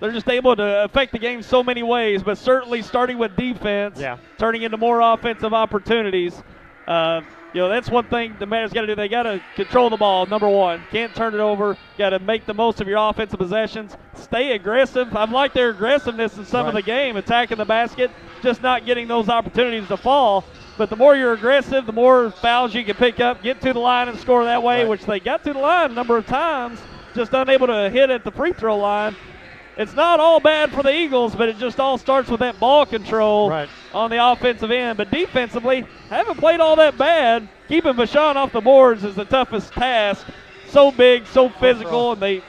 They're just able to affect the game so many ways, but certainly starting with defense, turning into more offensive opportunities. That's one thing the Madrid's got to do. They got to control the ball, number one. Can't turn it over. Got to make the most of your offensive possessions. Stay aggressive. I've liked their aggressiveness in some of the game, attacking the basket, just not getting those opportunities to fall. But the more you're aggressive, the more fouls you can pick up, get to the line and score that way, which they got to the line a number of times, just unable to hit at the free throw line. It's not all bad for the Eagles, but it just all starts with that ball control on the offensive end. But defensively, haven't played all that bad. Keeping Vashon off the boards is the toughest task. So big, so physical, and they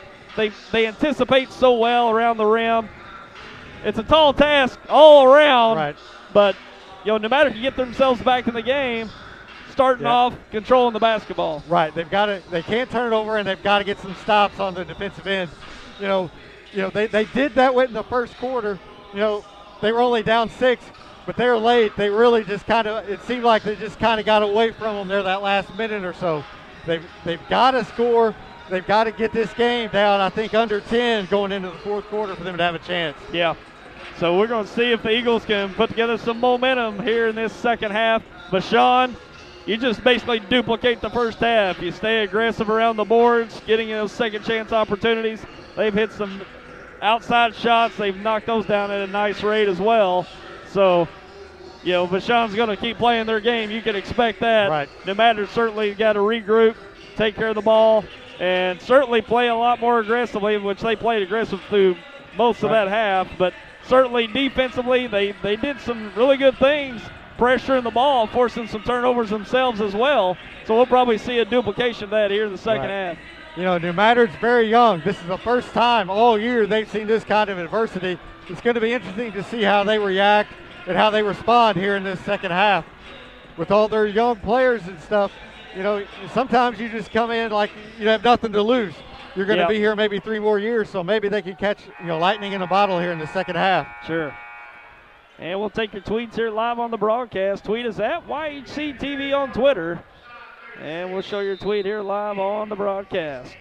anticipate so well around the rim. It's a tall task all around, but no matter if you get themselves back in the game, starting off, controlling the basketball. Right, they can't turn it over, and they've got to get some stops on the defensive end. They did that in the first quarter. They were only down 6, but they're late. They really just it seemed like they just kind of got away from them there that last minute or so. They've got to score. They've got to get this game down, I think, under 10 going into the fourth quarter for them to have a chance. Yeah. So we're going to see if the Eagles can put together some momentum here in this second half. Vashon, you just basically duplicate the first half. You stay aggressive around the boards, getting those second chance opportunities. They've hit some outside shots. They've knocked those down at a nice rate as well. So, Vashon's going to keep playing their game. You can expect that. Right. No matter, certainly got to regroup, take care of the ball, and certainly play a lot more aggressively, which they played aggressive through most of that half. But certainly defensively, they did some really good things, pressuring the ball, forcing some turnovers themselves as well. So we'll probably see a duplication of that here in the second half. New Madrid's very young. This is the first time all year they've seen this kind of adversity. It's going to be interesting to see how they react and how they respond here in this second half. With all their young players and stuff, sometimes you just come in like you have nothing to lose. You're going to be here maybe 3 more years, so maybe they can catch lightning in a bottle here in the second half. Sure. And we'll take your tweets here live on the broadcast. Tweet us at YHCTV on Twitter. And we'll show your tweet here live on the broadcast.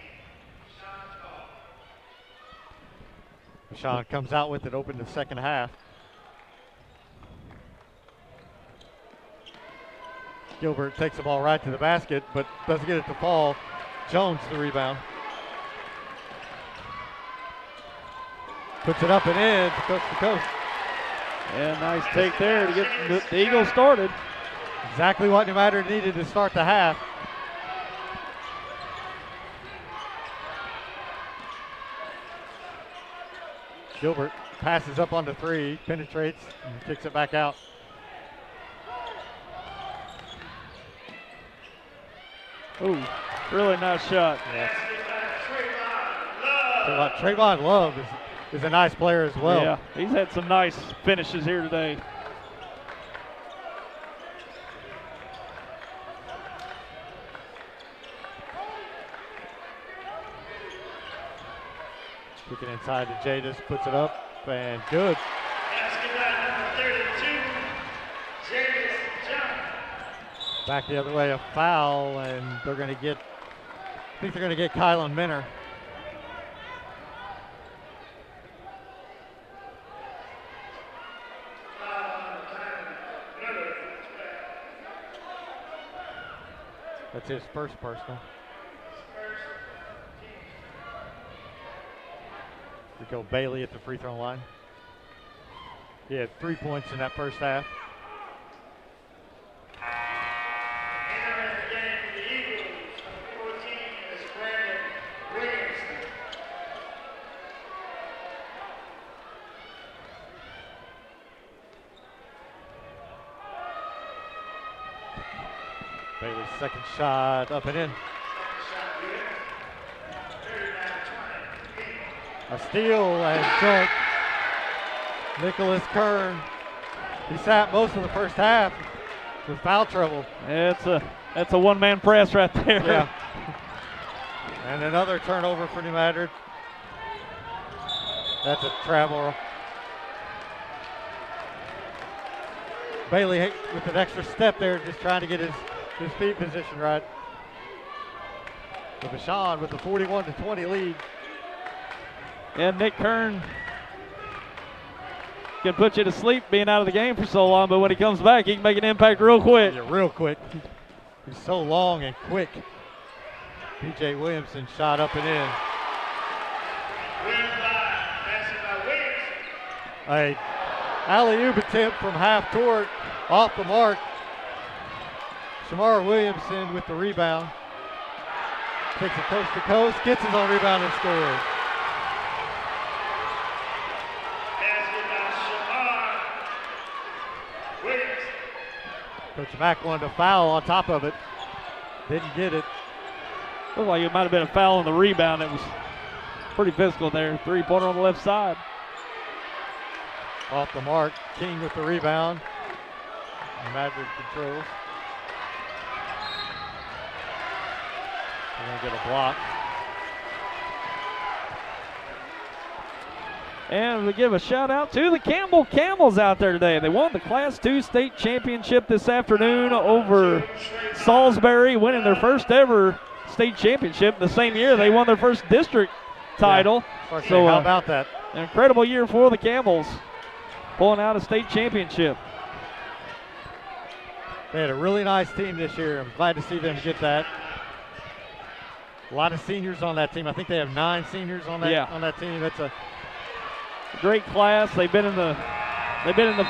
Vashon comes out with it, open the second half. Gilbert takes the ball right to the basket, but doesn't get it to fall. Jones the rebound. Puts it up and in, coast to coast. Yeah, nice take there to get the Eagles started. Exactly what New Madrid needed to start the half. Gilbert passes up on the 3, penetrates, and kicks it back out. Ooh, really nice shot. Yes. Trayvon Love is a nice player as well. Yeah, he's had some nice finishes here today. Kick it inside to Jadis, puts it up, and good. Back the other way, a foul, and they're going to get, I think they're going to get Kylan Minner. That's his first personal. We go Bailey at the free throw line. He had 3 points in that first half. Bailey's second shot up and in. A steal and dunk. Nicholas Kern. He sat most of the first half with foul trouble. It's a That's a one-man press right there. Yeah. And another turnover for New Madrid. That's a travel. Bailey with an extra step there, just trying to get his feet position right. But Vashon with the 41-20 lead. And Nick Kern can put you to sleep being out of the game for so long, but when he comes back, he can make an impact real quick. Yeah, real quick. He's so long and quick. P.J. Williamson shot up and in. A alley-oop attempt from half court, off the mark. Shamar Williamson with the rebound. Takes it coast to coast, gets his own rebound and scores. Coach Mack wanted a foul on top of it. Didn't get it. Looked like it might have been a foul on the rebound. It was pretty physical there. Three-pointer on the left side. Off the mark. King with the rebound. Madrid controls. They're going to get a block. And we give a shout out to the Campbell Camels out there today. They won the Class 2 state championship this afternoon over Salisbury, winning their first ever state championship. The same year they won their first district title. Yeah. So how about that? An incredible year for the Camels, pulling out a state championship. They had a really nice team this year. I'm glad to see them get that. A lot of seniors on that team. I think they have 9 seniors on that team. That's a great class. They've been in the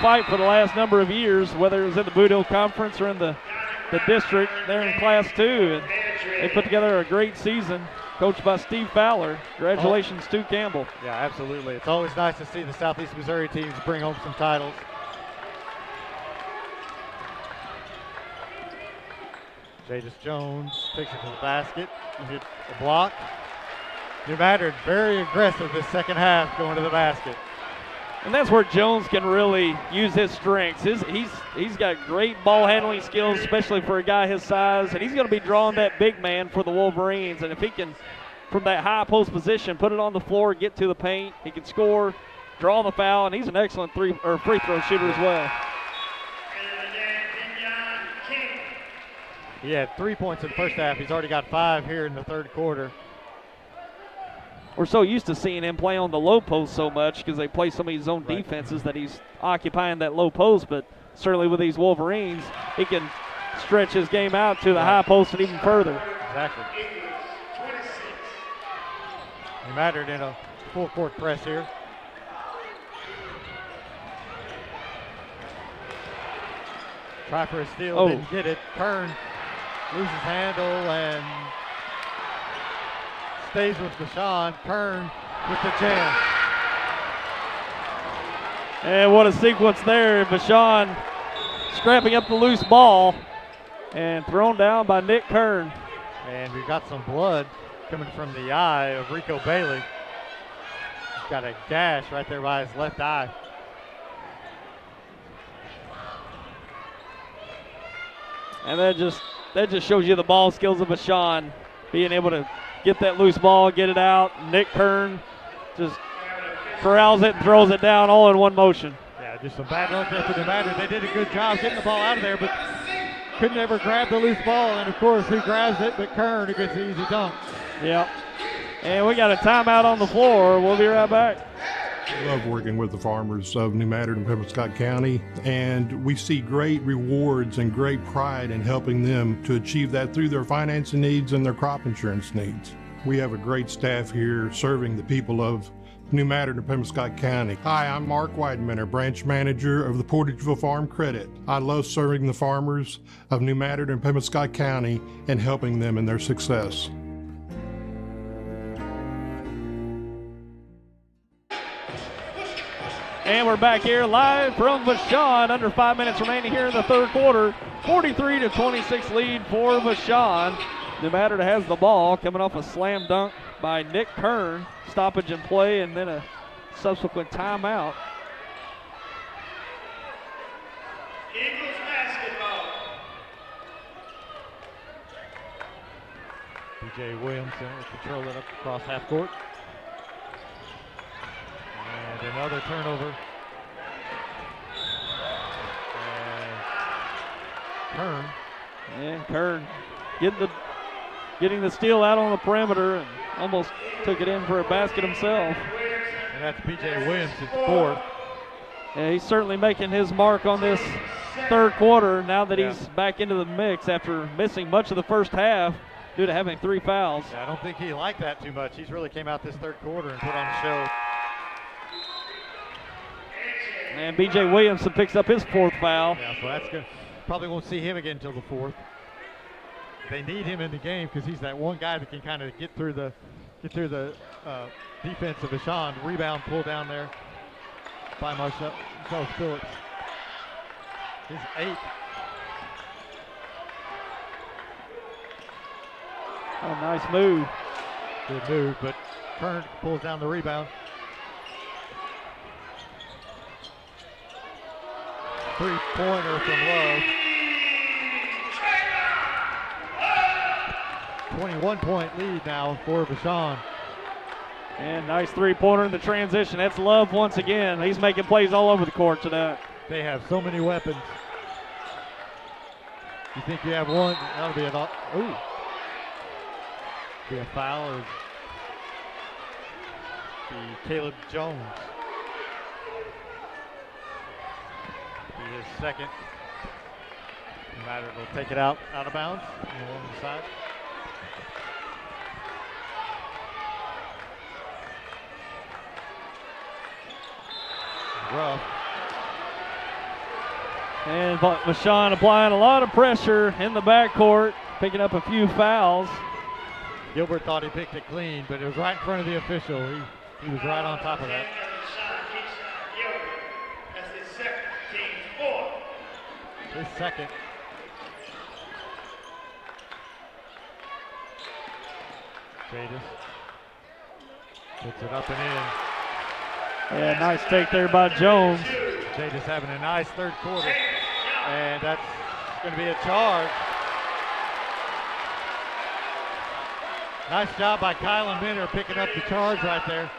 fight for the last number of years, whether it was in the Boot Hill Conference or in the district. They're in Class 2, and they put together a great season, coached by Steve Fowler. Congratulations to Campbell. Yeah, absolutely. It's always nice to see the Southeast Missouri teams bring home some titles. Jadis Jones takes it to the basket. He hit a block. New Madrid very aggressive this second half going to the basket. And that's where Jones can really use his strengths. He's got great ball handling skills, especially for a guy his size, and he's going to be drawing that big man for the Wolverines. And if he can, from that high post position, put it on the floor, get to the paint, he can score, draw the foul, and he's an excellent free throw shooter as well. He had 3 points in the first half. He's already got 5 here in the third quarter. We're so used to seeing him play on the low post so much because they play some of his own defenses that he's occupying that low post, but certainly with these Wolverines, he can stretch his game out to the high post and even further. Exactly. He mattered in a full court press here. Try for a steal, didn't get it. Kern loses handle and stays with Vashon. Kern with the jam. And what a sequence there. Vashon scrapping up the loose ball and thrown down by Nick Kern. And we've got some blood coming from the eye of Rico Bailey. He's got a gash right there by his left eye. And that just shows you the ball skills of Vashon, being able to get that loose ball, get it out. Nick Kern just corrals it and throws it down all in one motion. Yeah, just some bad luck there for the Madrid. They did a good job getting the ball out of there, but couldn't ever grab the loose ball. And, of course, who grabs it but Kern, who gets the easy dunk. Yep. And we got a timeout on the floor. We'll be right back. I love working with the farmers of New Madrid and Pembroke County, and we see great rewards and great pride in helping them to achieve that through their financing needs and their crop insurance needs. We have a great staff here serving the people of New Madrid and Pembroke County. Hi, I'm Mark Weidemanner, branch manager of the Portageville Farm Credit. I love serving the farmers of New Madrid and Pembroke County and helping them in their success. And we're back here live from Vashon. Under 5 minutes remaining here in the third quarter. 43-26 lead for Vashon. New Madrid has the ball, coming off a slam dunk by Nick Kern. Stoppage in play and then a subsequent timeout. Eagles basketball. B.J. Williamson will control it up across half court. And another turnover. And Kern. And Kern getting the steal out on the perimeter and almost took it in for a basket himself. And that's B.J. Williamson's fourth. Yeah, he's certainly making his mark on this third quarter now that he's back into the mix after missing much of the first half due to having 3 fouls. Yeah, I don't think he liked that too much. He's really came out this third quarter and put on the show. And B.J. Williamson picks up his 4th foul. Yeah, so that's good. Probably won't see him again until the 4th. They need him in the game because he's that one guy that can kind of get through the defense of Vashon. Rebound pull down there by Marcellus Phillips. His 8th. Oh, nice move. Good move, but Kern pulls down the rebound. Three-pointer from Love. 21-point lead now for Vashon. And nice three-pointer in the transition. That's Love once again. He's making plays all over the court tonight. They have so many weapons. You think you have one, that'll be be a foul or be Caleb Jones. Be his second. No matter, they'll take it out of bounds along the side. Rough. And Vashon applying a lot of pressure in the backcourt, picking up a few fouls. Gilbert thought he picked it clean, but it was right in front of the official. He was right on top of that. His second. Jadis puts it up and in. Yeah, nice take there by Jones. Jadis having a nice third quarter, and that's going to be a charge. Nice job by Kylan Minner picking up the charge right there.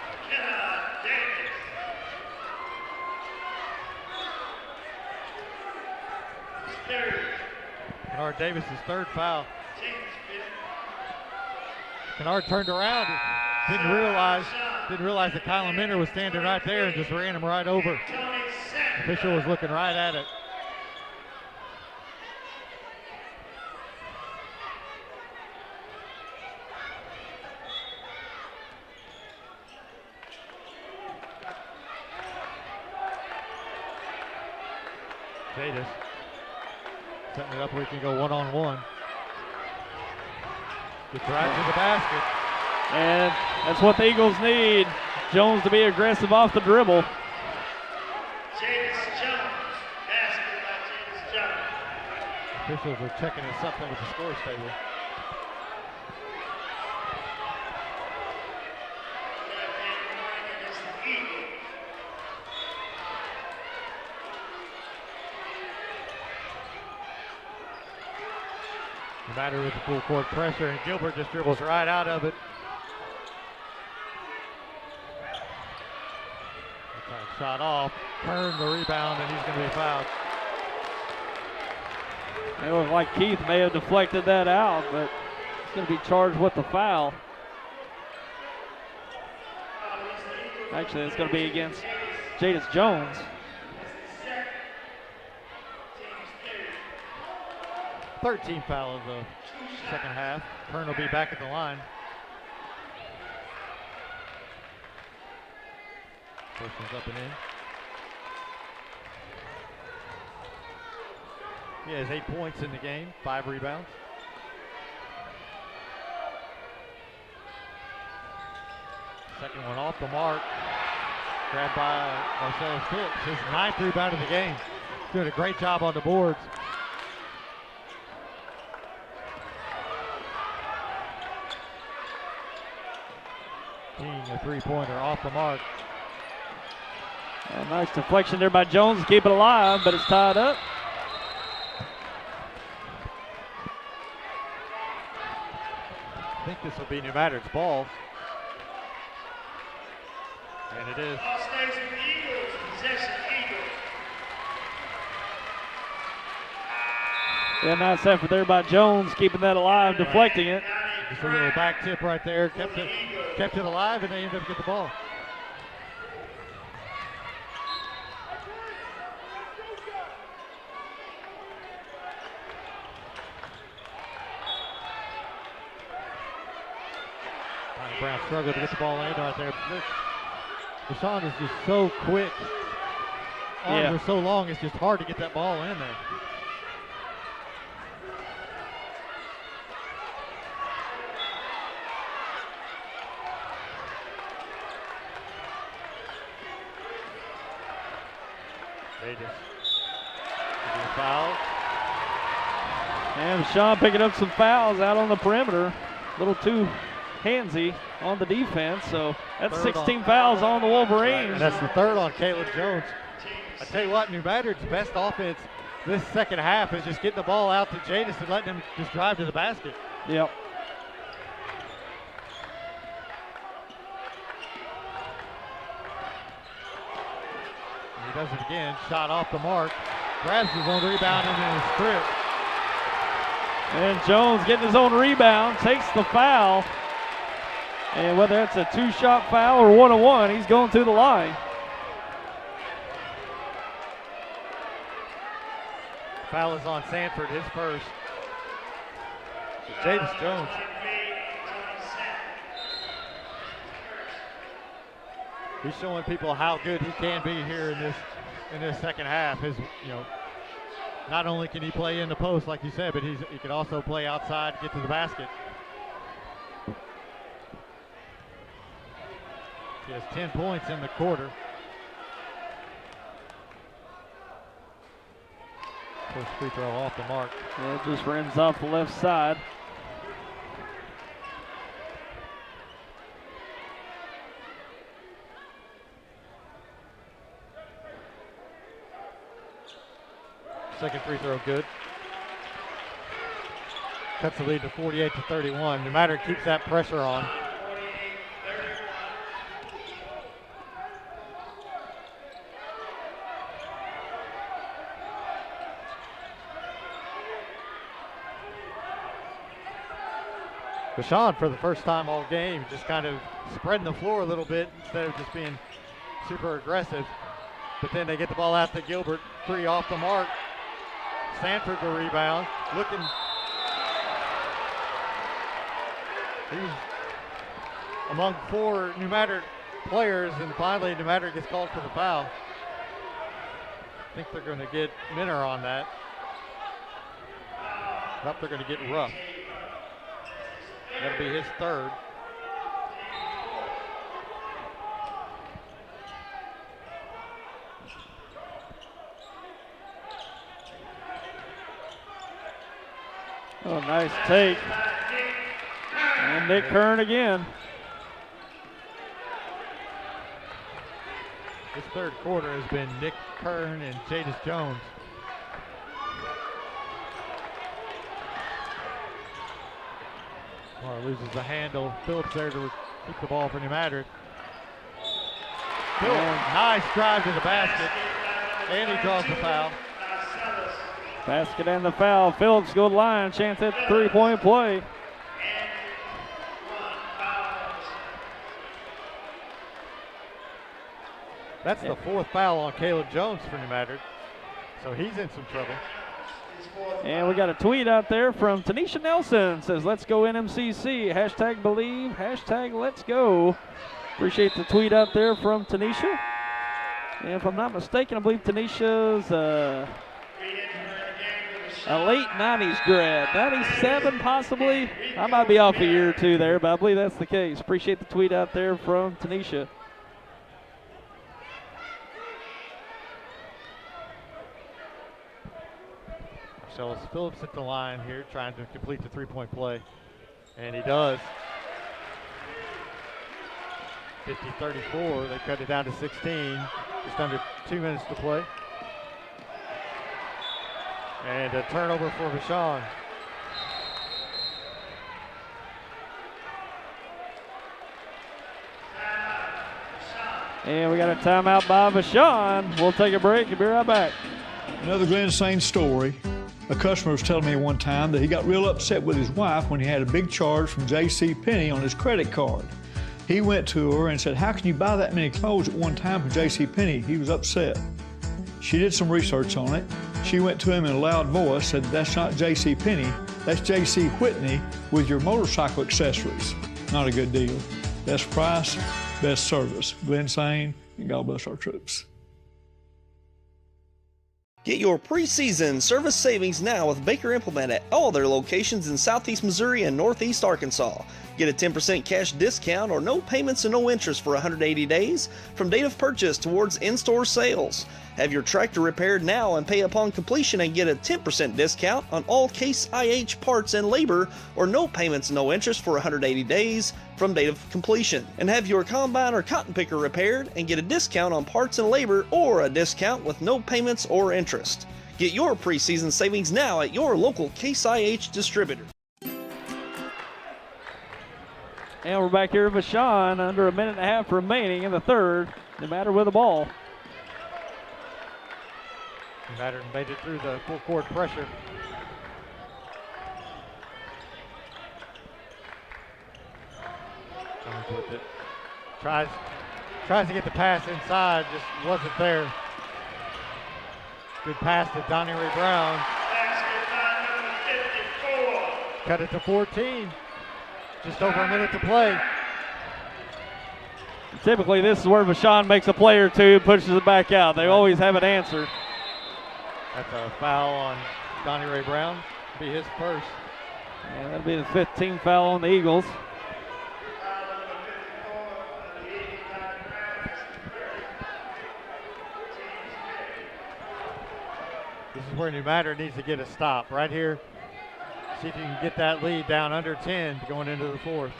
Kennard Davis' third foul. Kennard turned around, didn't realize that Kylan Minner was standing right there and just ran him right over. The official was looking right at it. Jadis setting it up where he can go one-on-one. Gets right to the basket. And that's what the Eagles need. Jones to be aggressive off the dribble. Jadis Jones, basket by Jadis Jones. Officials are checking something with the scores table. No matter with the full court pressure, and Gilbert just dribbles right out of it. Shot off, Kern the rebound, and he's going to be fouled. It looked like Keith may have deflected that out, but he's going to be charged with the foul. Actually, it's going to be against Jadis Jones. Third-team foul of the second half. Kern will be back at the line. First one's up and in. He has 8 points in the game, 5 rebounds. Second one off the mark. Grabbed by Marcellus Phillips. His 9th rebound of the game. He's doing a great job on the boards. A three-pointer off the mark. A nice deflection there by Jones to keep it alive, but it's tied up. I think this will be New Madrid's ball. And it is. Ball stays with the Eagles. Possession Eagles. Yeah, nice effort there by Jones, keeping that alive, deflecting it. Just a little back tip right there, kept it alive, and they ended up getting the ball. Brown struggled to get the ball in right there. Vashon is just so quick. Arms are so long, it's just hard to get that ball in there. Foul. And Vashon picking up some fouls out on the perimeter. A little too handsy on the defense, so that's 16 fouls on the Wolverines. And that's the third on Caleb Jones. I tell you what, New Madrid's best offense this second half is just getting the ball out to Jadis and letting him just drive to the basket. Yep. He does it again, shot off the mark, grabs his own rebound and then his strip. And Jones getting his own rebound, takes the foul. And whether it's a two-shot foul or one-on-one, he's going to the line. Foul is on Sanford, his first. Jadis Jones. He's showing people how good he can be here in this second half. Not only can he play in the post like you said, but he can also play outside, get to the basket. He has 10 points in the quarter. First free throw off the mark. Yeah, it just rims off the left side. Second free throw good. Cuts the lead to 48-31. No matter, keeps that pressure on. Vashon, for the first time all game, just kind of spreading the floor a little bit instead of just being super aggressive. But then they get the ball out to Gilbert, three off the mark. Sanford the rebound, looking. He's among four New Madrid players, and finally New Madrid gets called for the foul. I think they're going to get Minner on that. Nope, they're going to get Ruff. That'll be his third. Oh, nice take. And Nick Kern again. This third quarter has been Nick Kern and Jadis Jones. Loses the handle. Phillips there to keep the ball for New Madrid. Phillips, nice drive to the basket. And he draws the foul. Basket and the foul. Phillips go to the line. Chance at three-point play. That's the fourth foul on Caleb Jones for New Madrid. So he's in some trouble. And we got a tweet out there from Tanisha Nelson. Says, let's go NMCC. Hashtag believe. Hashtag let's go. Appreciate the tweet out there from Tanisha. And if I'm not mistaken, I believe Tanisha's a late 90s grad. 97 possibly. I might be off a year or two there, but I believe that's the case. Appreciate the tweet out there from Tanisha. So it's Phillips at the line here trying to complete the three-point play. And he does. 50-34. They cut it down to 16. Just under 2 minutes to play. And a turnover for Vashon. And we got a timeout by Vashon. We'll take a break and be right back. Another Glen Sain story. A customer was telling me one time that he got real upset with his wife when he had a big charge from J.C. Penney on his credit card. He went to her and said, "How can you buy that many clothes at one time from J.C. Penney?" He was upset. She did some research on it. She went to him in a loud voice, said, "That's not J.C. Penney, that's J.C. Whitney with your motorcycle accessories." Not a good deal. Best price, best service. Glen Sain, and God bless our troops. Get your preseason service savings now with Baker Implement at all their locations in Southeast Missouri and Northeast Arkansas. Get a 10% cash discount or no payments and no interest for 180 days from date of purchase towards in-store sales. Have your tractor repaired now and pay upon completion and get a 10% discount on all Case IH parts and labor, or no payments and no interest for 180 days from date of completion. And have your combine or cotton picker repaired and get a discount on parts and labor, or a discount with no payments or interest. Get your preseason savings now at your local Case IH distributor. And we're back here with Vashon, under a minute and a half remaining in the third. No matter with the ball. Matter made it through the full court pressure. Comes with it. Tries to get the pass inside, just wasn't there. Good pass to Donnie Ray Brown. Cut it to 14. Just over a minute to play. Typically, this is where Vashon makes a play or two, pushes it back out. They always have an answer. That's a foul on Donnie Ray Brown. Be his first. Yeah, that'll be the 15th team foul on the Eagles. This is where New Madrid needs to get a stop right here. See if you can get that lead down under 10 going into the fourth.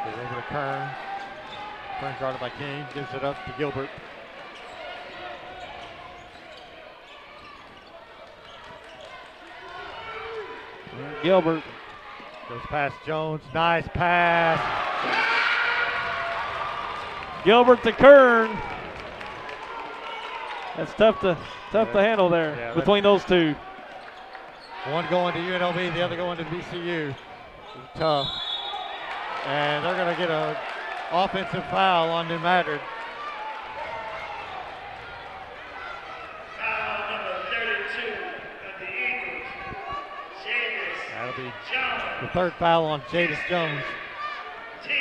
Get over to Kern. Kern guarded by King, gives it up to Gilbert. Gilbert goes past Jones. Nice pass. Gilbert to Kern. That's tough to handle there between those two. One going to UNLV, the other going to VCU. Tough. And they're going to get an offensive foul on New Madrid. Foul number 32 of the Eagles. Jadis. That'll be Jones. the third foul on Jadis Jones. Team 6.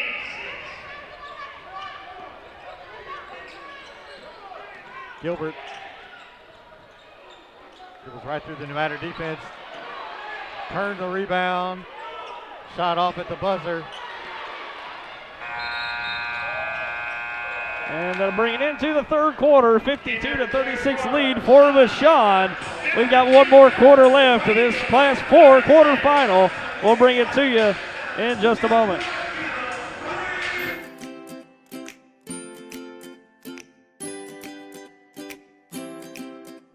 Gilbert dribbles right through the New Madrid defense. Turn the rebound. Shot off at the buzzer. And they'll bring it into the third quarter, 52-36 lead for Vashon. We've got one more quarter left of this Class 4 quarterfinal. We'll bring it to you in just a moment.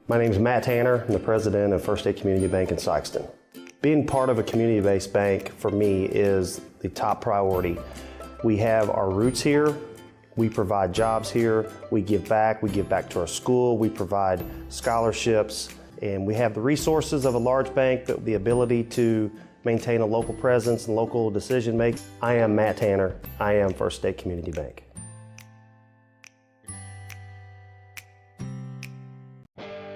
My name is Matt Tanner. I'm the president of First State Community Bank in Sikeston. Being part of a community-based bank for me is the top priority. We have our roots here. We provide jobs here. We give back to our school. We provide scholarships, and we have the resources of a large bank, but the ability to maintain a local presence and local decision making. I am Matt Tanner. I am First State Community Bank.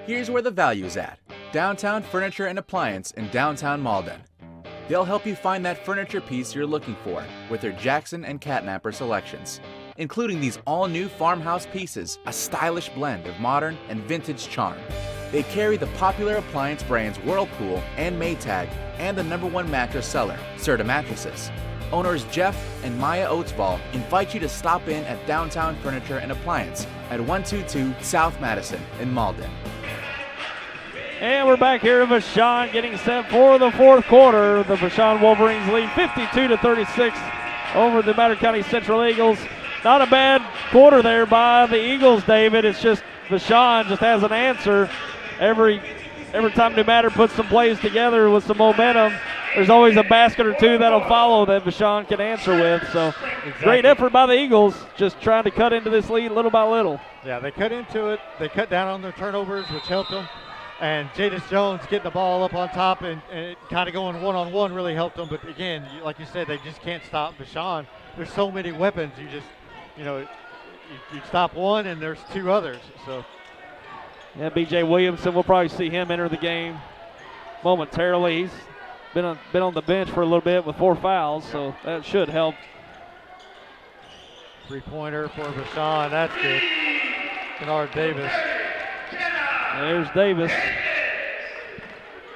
Here's where the value's at. Downtown Furniture and Appliance in downtown Malden. They'll help you find that furniture piece you're looking for with their Jackson and Catnapper selections, including these all-new farmhouse pieces, a stylish blend of modern and vintage charm. They carry the popular appliance brands Whirlpool and Maytag, and the #1 mattress seller, Serta Mattresses. Owners Jeff and Maya Oatsball invite you to stop in at Downtown Furniture and Appliance at 122 South Madison in Malden. And we're back here at Vashon getting set for the fourth quarter. The Vashon Wolverines lead 52-36 over the Madrid County Central Eagles. Not a bad quarter there by the Eagles, David. It's just Vashon just has an answer every every time New Madrid puts some plays together with some momentum, there's always a basket or two that'll follow that Vashon can answer with. So great effort by the Eagles, just trying to cut into this lead little by little. Yeah, they cut into it. They cut down on their turnovers, which helped them. And Jadis Jones getting the ball up on top and kind of going one-on-one really helped them. But again, like you said, they just can't stop Vashon. There's so many weapons. You just, you stop one and there's two others. So. Yeah, B.J. Williamson, we'll probably see him enter the game momentarily. He's been on the bench for a little bit with 4 fouls, so that should help. Three-pointer for Vashon. That's good. Kennard Davis. There's Davis.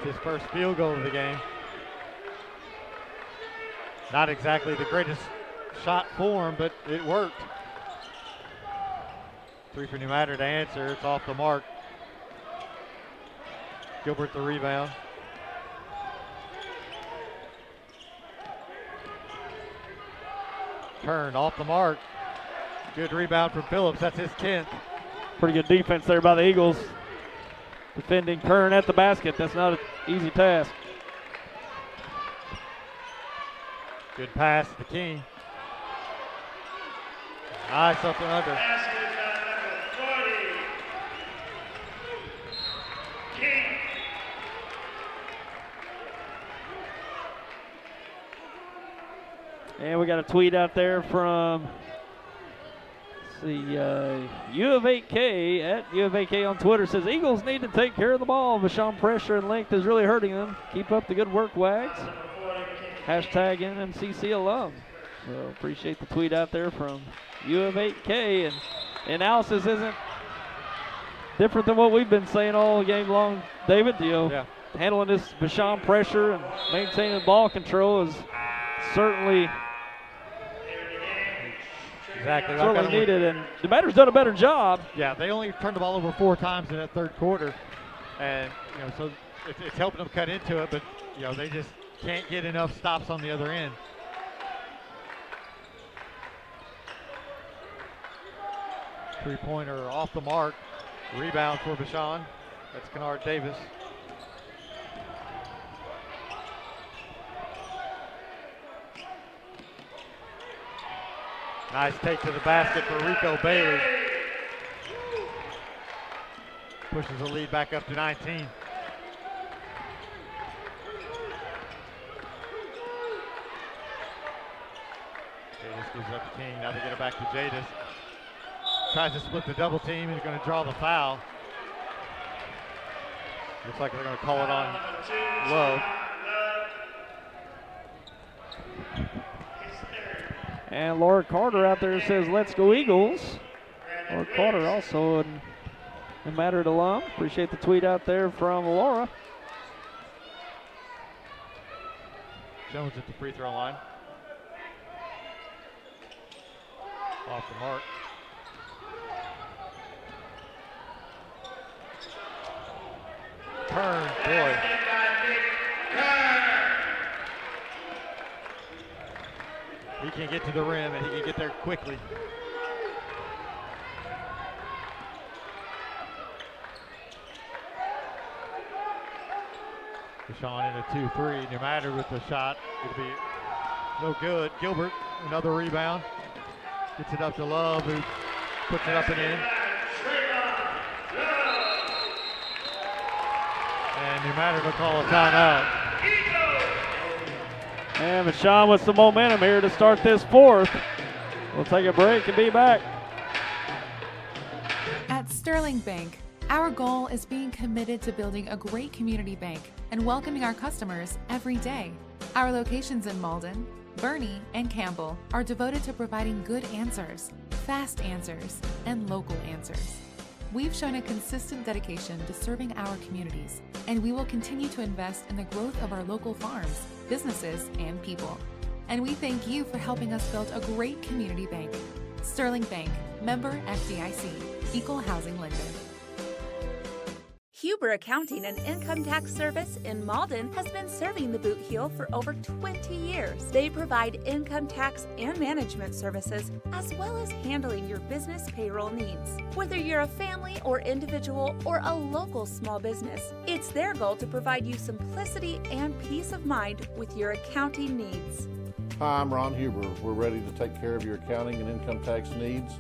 His first field goal of the game. Not exactly the greatest shot for him, but it worked. 3 for New Madrid to answer. It's off the mark. Gilbert the rebound. Turn off the mark. Good rebound from Phillips. That's his 10th. Pretty good defense there by the Eagles. Defending Kern at the basket. That's not an easy task. Good pass to King. Nice up and under. And we got a tweet out there from U of 8K at U of 8K on Twitter. Says Eagles need to take care of the ball. Vashon pressure and length is really hurting them. Keep up the good work, Wags. Hashtag NMCC alum. So appreciate the tweet out there from U of 8K. And the analysis isn't different than what we've been saying all game long, David. Handling this Vashon pressure and maintaining ball control is certainly needed, and the Madrid's done a better job. Yeah, they only turned the ball over 4 times in that third quarter, and so it's helping them cut into it, but they just can't get enough stops on the other end. Three-pointer off the mark. Rebound for Vashon. That's Kennard Davis. Nice take to the basket for Rico Bailey. Pushes the lead back up to 19. Jadis gives up to King. Now they get it back to Jadis. Tries to split the double team. He's going to draw the foul. Looks like they're going to call it on Love. And Laura Carter out there says, "Let's go Eagles." Laura Carter also a Madrid alum. Appreciate the tweet out there from Laura. Jones at the free throw line. Off the mark. Turn, boy. He can get to the rim and he can get there quickly. Vashon in a 2-3. No matter with the shot, it'll be no good. Gilbert, another rebound. Gets it up to Love, who puts it up and in. And New Madrid will call a timeout. And Vashon with some momentum here to start this fourth. We'll take a break and be back. At Sterling Bank, our goal is being committed to building a great community bank and welcoming our customers every day. Our locations in Malden, Bernie, and Campbell are devoted to providing good answers, fast answers, and local answers. We've shown a consistent dedication to serving our communities, and we will continue to invest in the growth of our local farms, businesses, and people. And we thank you for helping us build a great community bank. Sterling Bank, member FDIC, equal housing lender. Huber Accounting and Income Tax Service in Malden has been serving the Boot Heel for over 20 years. They provide income tax and management services, as well as handling your business payroll needs. Whether you're a family or individual or a local small business, it's their goal to provide you simplicity and peace of mind with your accounting needs. Hi, I'm Ron Huber. We're ready to take care of your accounting and income tax needs.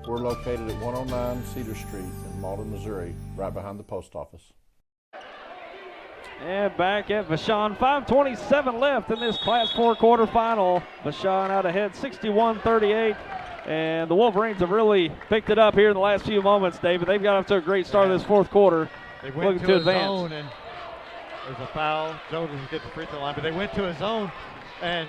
We're located at 109 Cedar Street in Malden, Missouri, right behind the post office. And back at Vashon, 5:27 left in this Class 4 quarterfinal. Vashon out ahead 61-38. And the Wolverines have really picked it up here in the last few moments, David. They've got off to a great start of this fourth quarter. They went looking to to a advance. zone, and there's a foul. Joe doesn't get the free throw line, but they went to a zone, and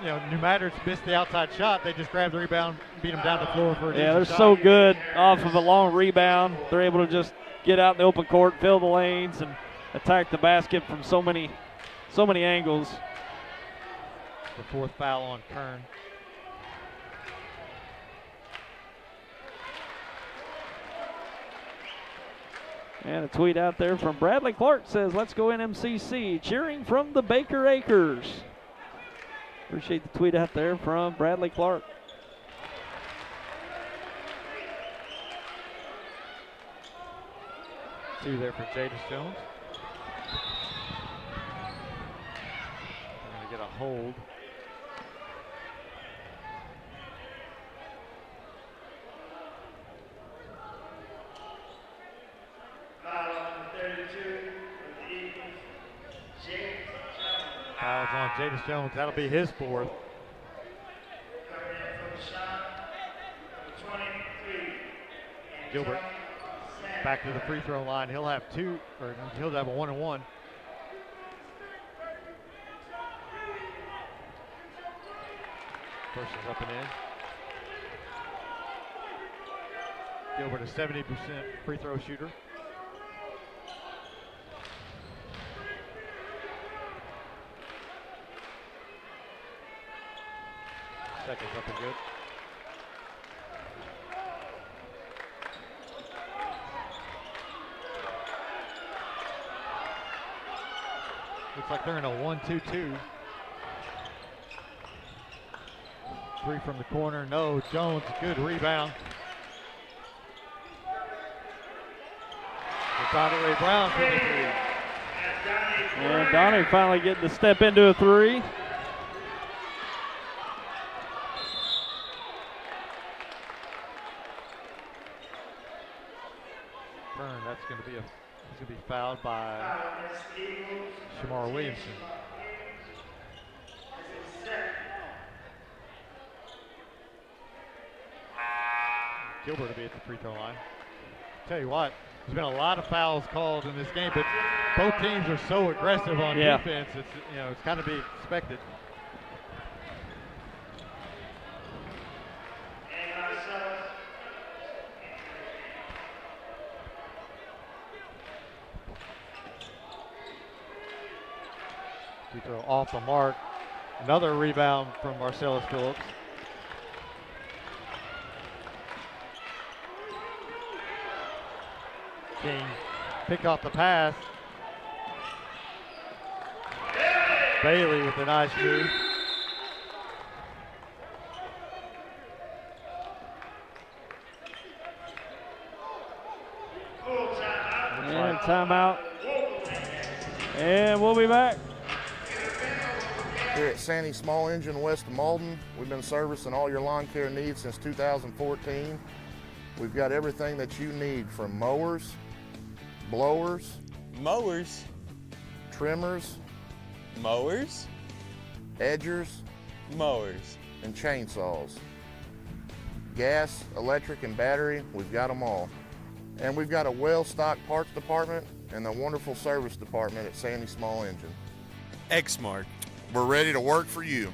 New Madrid missed the outside shot. They just grabbed the rebound, beat them down the floor for a Yeah, they're decent so shot. good off of a long rebound. They're able to just get out in the open court, fill the lanes, and attack the basket from so many angles. The fourth foul on Kern. And a tweet out there from Bradley Clark says, "Let's go NMCC, cheering from the Baker Acres." Appreciate the tweet out there from Bradley Clark. Two there for Jadis Jones. Going to get a hold. Fouls on Jadis Jones. That'll be his fourth. Gilbert back to the free throw line. He'll have two, or he'll have a 1-and-1. First is up and in. Gilbert a 70% free throw shooter. Second's up and good. Looks like they're in a 1-2-2. Three from the corner, no. Jones, good rebound. Donnie Brown for the three. And Donnie finally getting to step into a three. Burn, that's going to be he's going to be fouled by Shamar Williamson. Gilbert will be at the free throw line. Tell you what, there's been a lot of fouls called in this game, but both teams are so aggressive on defense. It's it's kind of be expected. Free throw off the mark. Another rebound from Marcellus Phillips. King pick off the pass. Bailey with a nice move. And timeout. And we'll be back. Here at Sandy Small Engine west of Malden, we've been servicing all your lawn care needs since 2014. We've got everything that you need, from mowers, blowers, trimmers, edgers, and chainsaws. Gas, electric, and battery, we've got them all. And we've got a well-stocked parts department and a wonderful service department at Sandy Small Engine. Exmark. We're ready to work for you.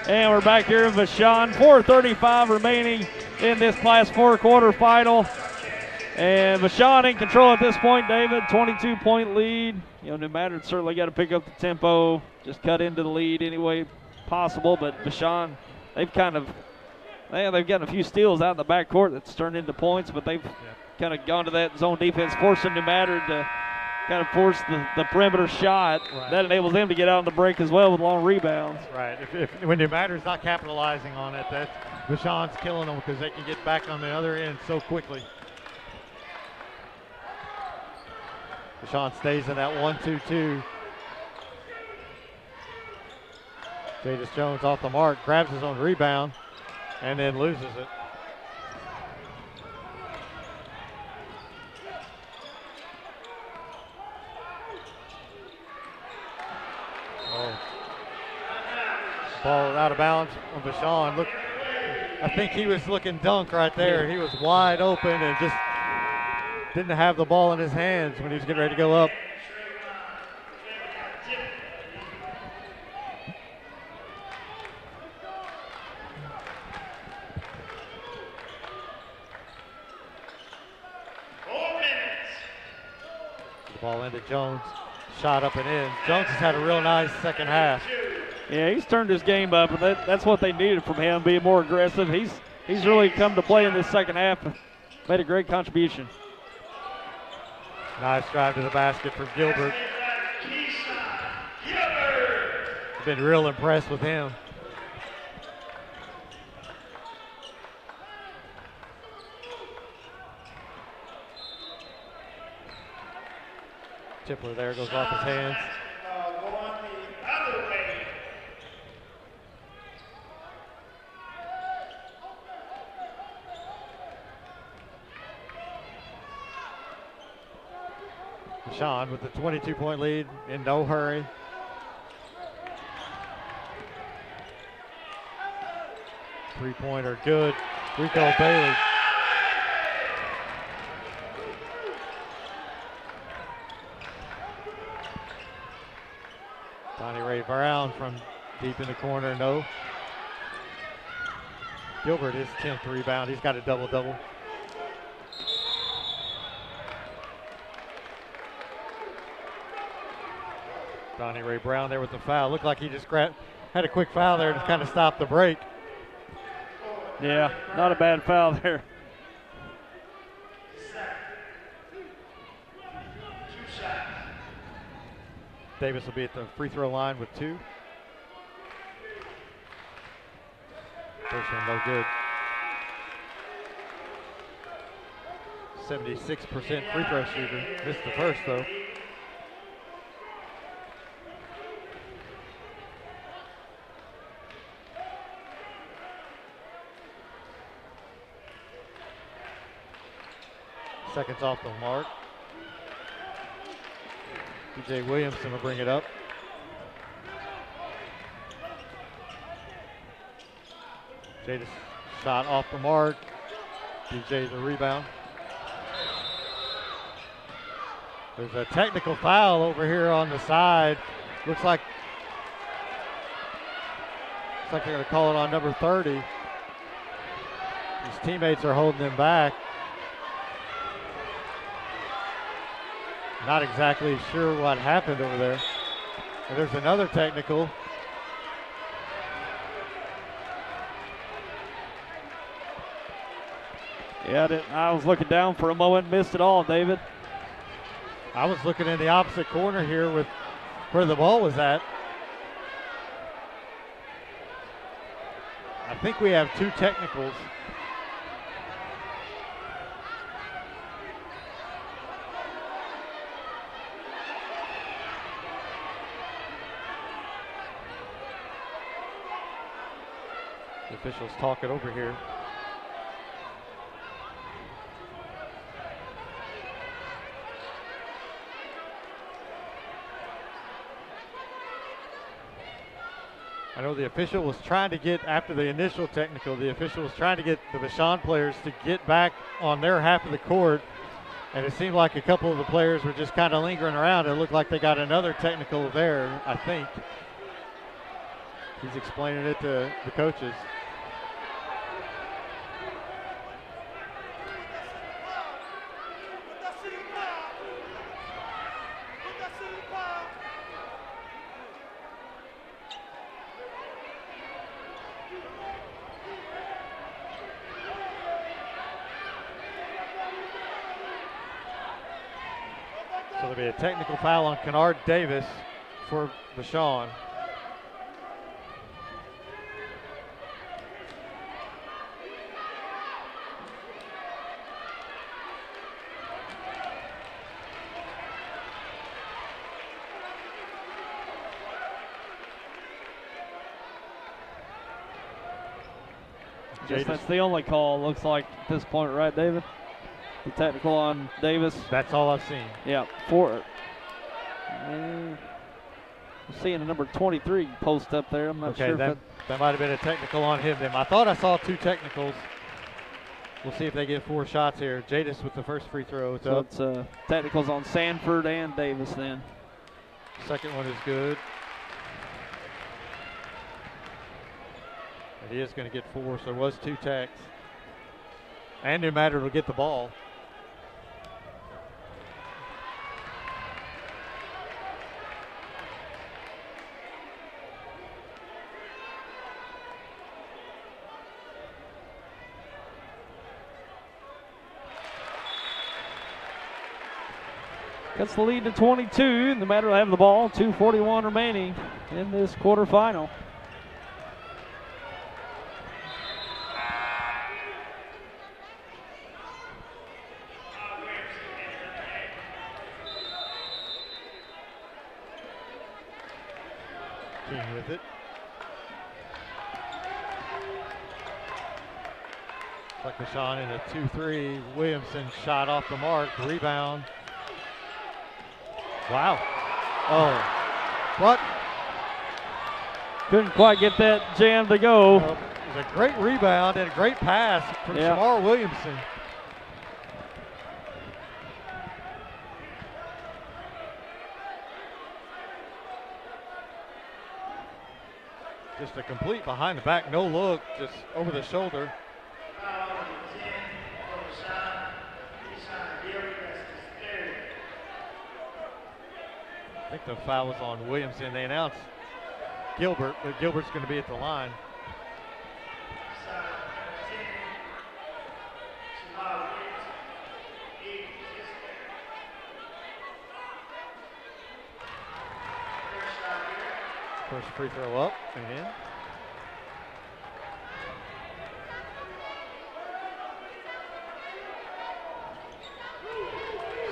And we're back here in Vashon. 4:35 remaining in this Class 4 quarterfinal. And Vashon in control at this point, David. 22-point lead. New Madrid certainly got to pick up the tempo, just cut into the lead any way possible. But Vashon, they've kind of They've gotten a few steals out in the backcourt that's turned into points, but they've kind of gone to that zone defense, forcing New Madrid to kind of force the perimeter shot. Right. That enables them to get out on the break as well with long rebounds. Right. When New Madrid's not capitalizing on it, that's Vashon's killing them because they can get back on the other end so quickly. Vashon stays in that 1-2-2. Jadis Jones off the mark, grabs his own rebound, and then loses it. Ball out of bounds on Vashon. Look, I think he was looking dunk right there. He was wide open and just didn't have the ball in his hands when he was getting ready to go up. The ball into Jones. Shot up and in. Jones has had a real nice second half. Yeah, he's turned his game up, and that's what they needed from him, being more aggressive. He's really come to play in this second half. Made a great contribution. Nice drive to the basket from Gilbert. Been real impressed with him. Tippler there goes off his hands. Vashon with the 22-point lead in no hurry. Three-pointer good. Rico Bailey. Donnie Ray Brown from deep in the corner, no. Gilbert, his 10th rebound. He's got a double-double. Donnie Ray Brown there with the foul. Looked like he just had a quick foul there to kind of stop the break. Yeah, not a bad foul there. Davis will be at the free throw line with 2. First one no good. 76% free throw shooter. Missed the first though. Seconds off the mark. DJ Williamson will bring it up. Jadis shot off the mark. DJ the rebound. There's a technical foul over here on the side. Looks like they're going to call it on number 30. His teammates are holding him back. Not exactly sure what happened over there. And there's another technical. Yeah, I was looking down for a moment, missed it all, David. I was looking in the opposite corner here with where the ball was at. I think we have 2 technicals. The officials talk it over here. I know the official was trying to get, after the initial technical, the official was trying to get the Vashon players to get back on their half of the court, and it seemed like a couple of the players were just kind of lingering around. It looked like they got another technical there, I think. He's explaining it to the coaches. there'll be a technical foul on Kennard Davis for Vashon. Guess that's the only call, looks like, at this point, right, David? The technical on Davis. That's all I've seen. Yeah, 4. I'm seeing a number 23 post up there. I'm not sure if that might have been a technical on him then. I thought I saw 2 technicals. We'll see if they get 4 shots here. Jadis with the first free throw. So it's technicals on Sanford and Davis then. Second one is good. And he is going to get 4, so there was 2 techs. And New Madrid will get the ball. Cuts the lead to 22. No matter will have the ball. 2:41 remaining in this quarterfinal. King with it. Like Vashon in a 2-3. Williamson shot off the mark. Rebound. Wow. Oh. What? Couldn't quite get that jam to go. It was a great rebound and a great pass from Shamar Williamson. Just a complete behind the back, no look, just over the shoulder. I think the foul was on Williamson. They announced Gilbert, but Gilbert's going to be at the line. First free throw up and in.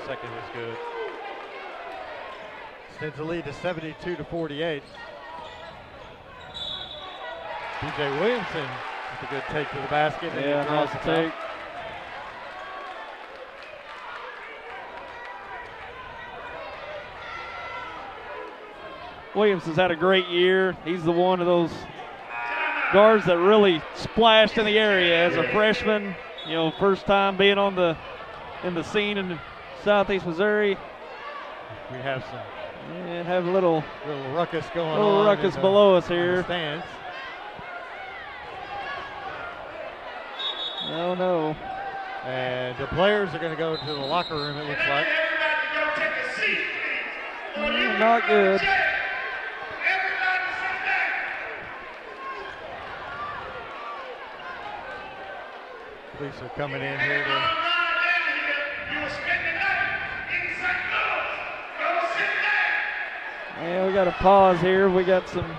Second is good. Extends the lead to 72-48. DJ Williamson with a good take to the basket. Yeah, nice take. Williamson's had a great year. He's the one of those guards that really splashed in the area as a freshman. You know, first time being on in the scene in Southeast Missouri. We have some. And have a little ruckus going on. Little ruckus below us here. Stands. Oh no. And the players are going to go to the locker room, it looks like. Not good. Police are coming in here to Yeah, we got a pause here. We got some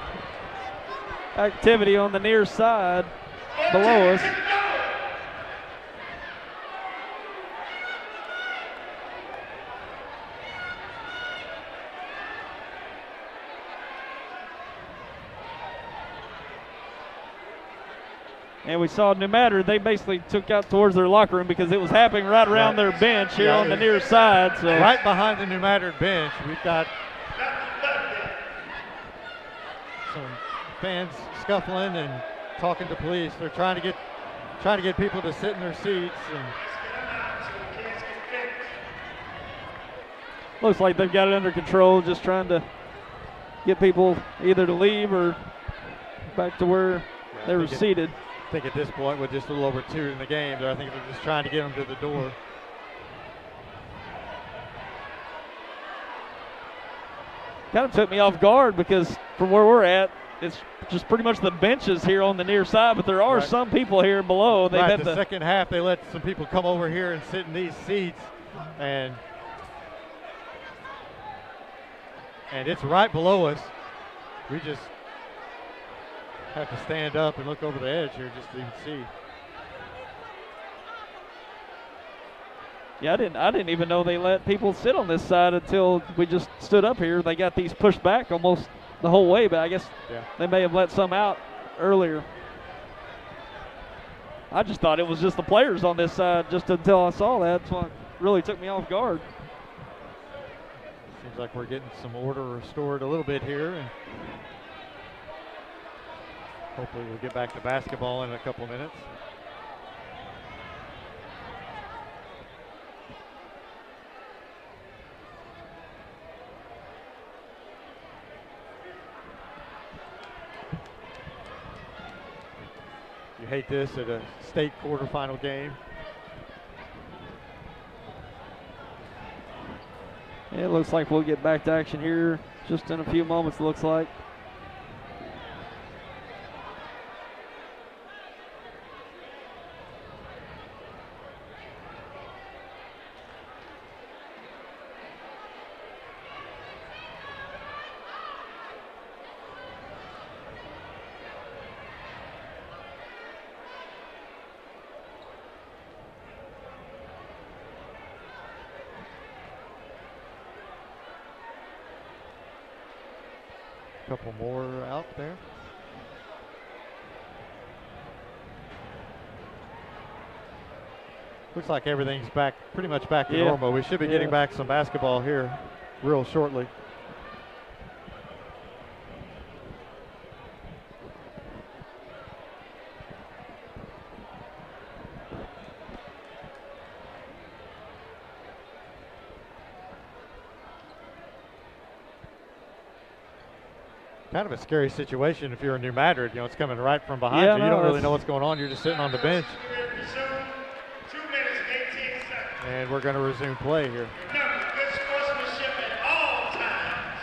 activity on the near side below us. And we saw New Madrid, they basically took out towards their locker room because it was happening right around their bench here on the near side. So right behind the New Madrid bench, we've got some fans scuffling and talking to police. They're trying to get people to sit in their seats. And looks like they've got it under control, just trying to get people either to leave or back to where they were seated. I think at this point, with just a little over 2 in the game, I think they're just trying to get them to the door. Kind of took me off guard because from where we're at, it's just pretty much the benches here on the near side, but there are some people here below. They've had the second half, they let some people come over here and sit in these seats, and and it's right below us. We just have to stand up and look over the edge here just to even see. Yeah, I didn't even know they let people sit on this side until we just stood up here. They got these pushed back almost the whole way, but I guess they may have let some out earlier. I just thought it was just the players on this side just until I saw that. That's what really took me off guard. Seems like we're getting some order restored a little bit here. And hopefully we'll get back to basketball in a couple minutes. You hate this at a state quarterfinal game. It looks like we'll get back to action here just in a few moments, it looks like. Couple more out there. Looks like everything's back, pretty much back to normal. We should be getting back some basketball here real shortly. Kind of a scary situation if you're in New Madrid. You know, it's coming right from behind you. You don't really know what's going on. You're just sitting on the bench. 2 minutes, 18 seconds. And we're going to resume play here. Remember, good sportsmanship at all times.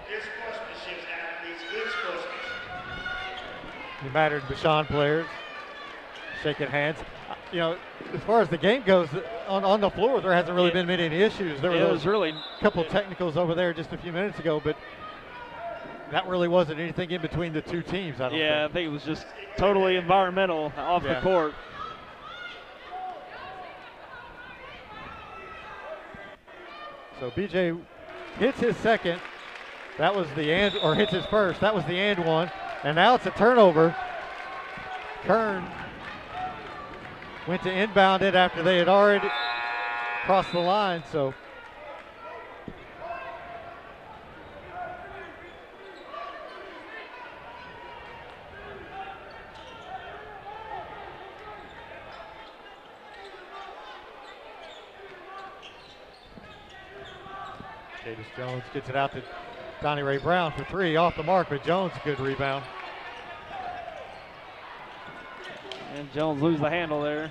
Good sportsmanship, athletes. Good sportsmanship. New Madrid Vashon players shaking hands. You know, as far as the game goes, on the floor, there hasn't really been many issues. There was really a couple technicals over there just a few minutes ago, but that really wasn't anything in between the two teams, I don't think. I think it was just totally environmental off the court. So BJ hits his second. That was the and, or hits his first. That was the and one. And now it's a turnover. Kern went to inbound it after they had already crossed the line, so. Jadis Jones gets it out to Donnie Ray Brown for three, off the mark, but Jones, a good rebound. And Jones loses the handle there.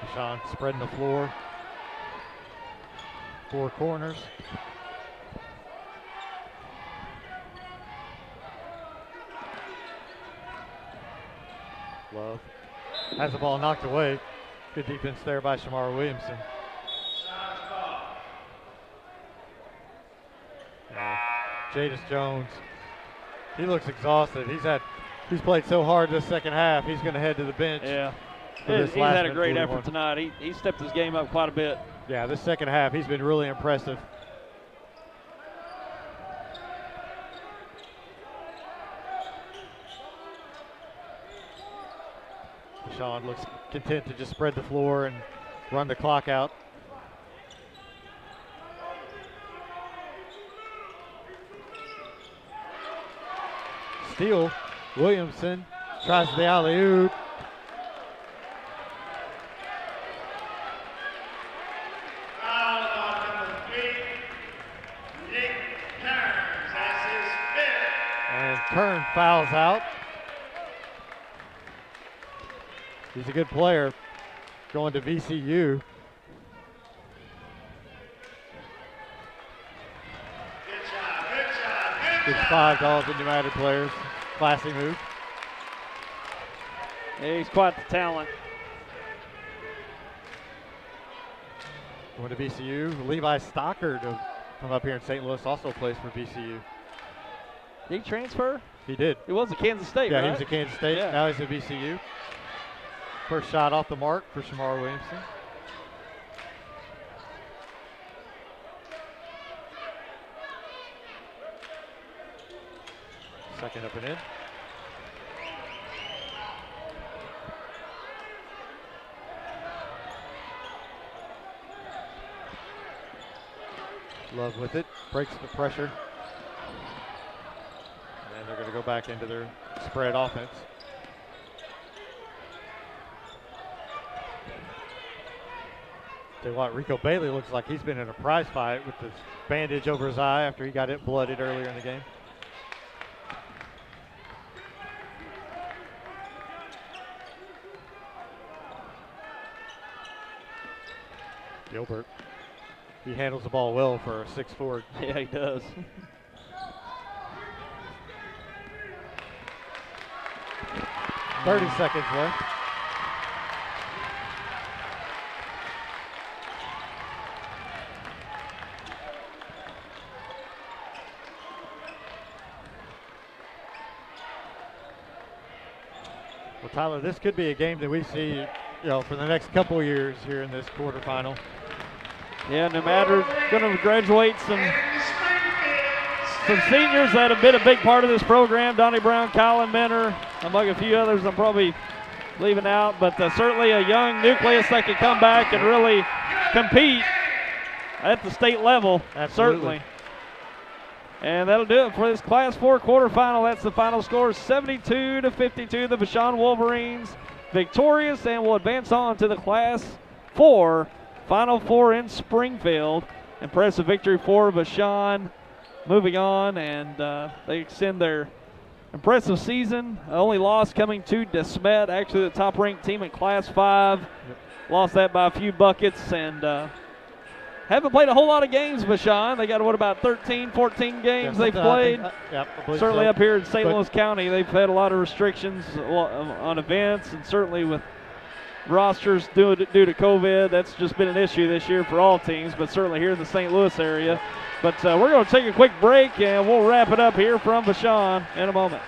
Vashon spreading the floor. Four corners. Love has the ball knocked away. Good defense there by Shamar Williamson. Jadis Jones, he looks exhausted. He's played so hard this second half. He's going to head to the bench. Yeah, he's had a great effort tonight. He stepped his game up quite a bit. Yeah, this second half he's been really impressive. Vashon looks content to just spread the floor and run the clock out. Steal. Williamson tries the alley-oop. Foul on number 3, Nick Kearns. That's his fifth. And Kern fouls out. He's a good player. Going to VCU. Gets 5 to all the New Madrid players. Classy move. Yeah, he's quite the talent. Going to VCU. Levi Stockard from up here in St. Louis also plays for VCU. Did he transfer? He did. He was at Kansas State, yeah, right? he was at Kansas State. Yeah. Now he's at VCU. First shot off the mark for Shamar Williamson. Second up and in. Love with it, breaks the pressure. And then they're going to go back into their spread offense. Tell you what, Rico Bailey looks like he's been in a prize fight with this bandage over his eye after he got it blooded earlier in the game. Gilbert, he handles the ball well for a 6'4". Yeah, he does. "30 seconds left. Well, Tyler, this could be a game that we see, for the next couple of years here in this quarterfinal. Yeah, New Madrid going to graduate some seniors that have been a big part of this program. Donnie Brown, Colin Minner, among a few others I'm probably leaving out, but certainly a young nucleus that can come back and really compete at the state level. Absolutely. Certainly. And that'll do it for this Class 4 quarterfinal. That's the final score, 72-52. The Vashon Wolverines victorious and will advance on to the Class 4 Final Four in Springfield. Impressive victory for Vashon. Moving on, and they extend their impressive season. Only loss coming to DeSmet, actually the top-ranked team in Class 5. Yep. Lost that by a few buckets, and haven't played a whole lot of games, Vashon. They got, about 13, 14 games they've played. Certainly so. Up here in St. Louis County, they've had a lot of restrictions on events, and certainly with rosters due to COVID, that's just been an issue this year for all teams, but certainly here in the St. Louis area. But we're going to take a quick break, and we'll wrap it up here from Vashon in a moment.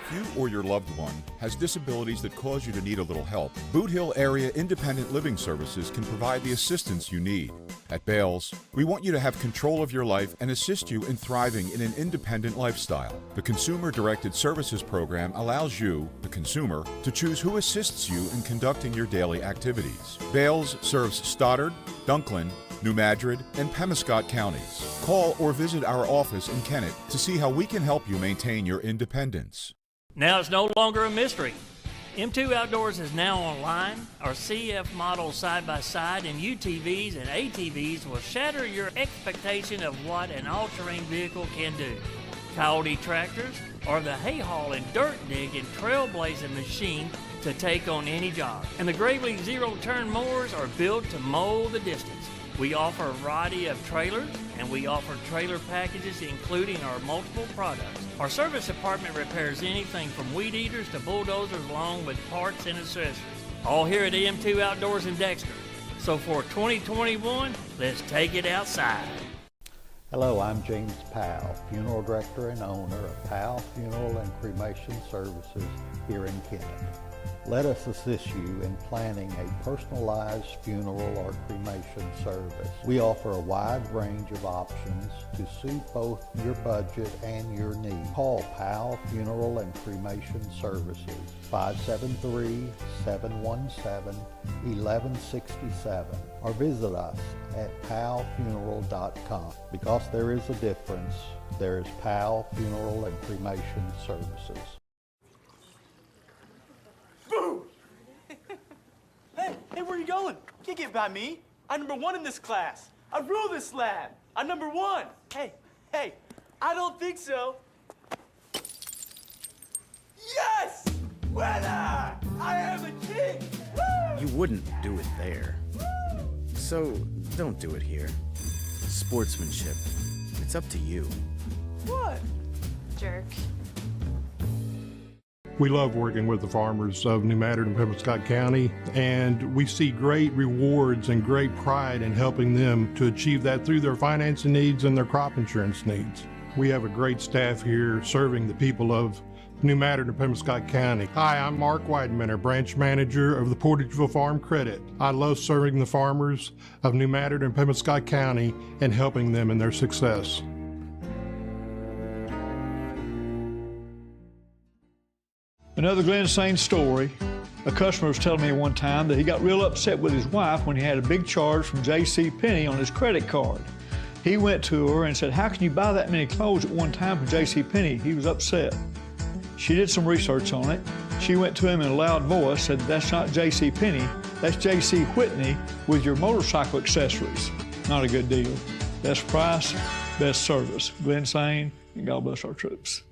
If you or your loved one has disabilities that cause you to need a little help, Boot Hill Area Independent Living Services can provide the assistance you need. At Bales, we want you to have control of your life and assist you in thriving in an independent lifestyle. The Consumer-Directed Services Program allows you, the consumer, to choose who assists you in conducting your daily activities. Bales serves Stoddard, Dunklin, New Madrid, and Pemiscot counties. Call or visit our office in Kennett to see how we can help you maintain your independence. Now it's no longer a mystery. M2 Outdoors is now online. Our CF models side-by-side and UTVs and ATVs will shatter your expectation of what an all-terrain vehicle can do. Coyote tractors are the hay hauling, dirt digging, trailblazing machine to take on any job. And the Gravely zero-turn mowers are built to mow the distance. We offer a variety of trailers, and we offer trailer packages including our multiple products. Our service department repairs anything from weed eaters to bulldozers along with parts and accessories. All here at M2 Outdoors in Dexter. So for 2021, let's take it outside. Hello, I'm James Powell, Funeral Director and owner of Powell Funeral and Cremation Services here in Kennett. Let us assist you in planning a personalized funeral or cremation service. We offer a wide range of options to suit both your budget and your needs. Call Powell Funeral and Cremation Services, 573-717-1167, or visit us at powellfuneral.com. Because there is a difference, there is Powell Funeral and Cremation Services. Hey, where are you going? You can't get by me. I'm number 1 in this class. I rule this lab. I'm number 1. Hey, I don't think so. Yes! Winner! I am the king! Woo! You wouldn't do it there. So don't do it here. Sportsmanship. It's up to you. What? Jerk. We love working with the farmers of New Madrid and Pembroke County, and we see great rewards and great pride in helping them to achieve that through their financing needs and their crop insurance needs. We have a great staff here serving the people of New Madrid and Pembroke County. Hi, I'm Mark Weidmanner, branch manager of the Portageville Farm Credit. I love serving the farmers of New Madrid and Pembroke County and helping them in their success. Another Glen Sain story. A customer was telling me one time that he got real upset with his wife when he had a big charge from J.C. Penney on his credit card. He went to her and said, "How can you buy that many clothes at one time from J.C. Penney?" He was upset. She did some research on it. She went to him in a loud voice, said, "That's not J.C. Penney, that's J.C. Whitney with your motorcycle accessories." Not a good deal. Best price, best service. Glen Sain, and God bless our troops.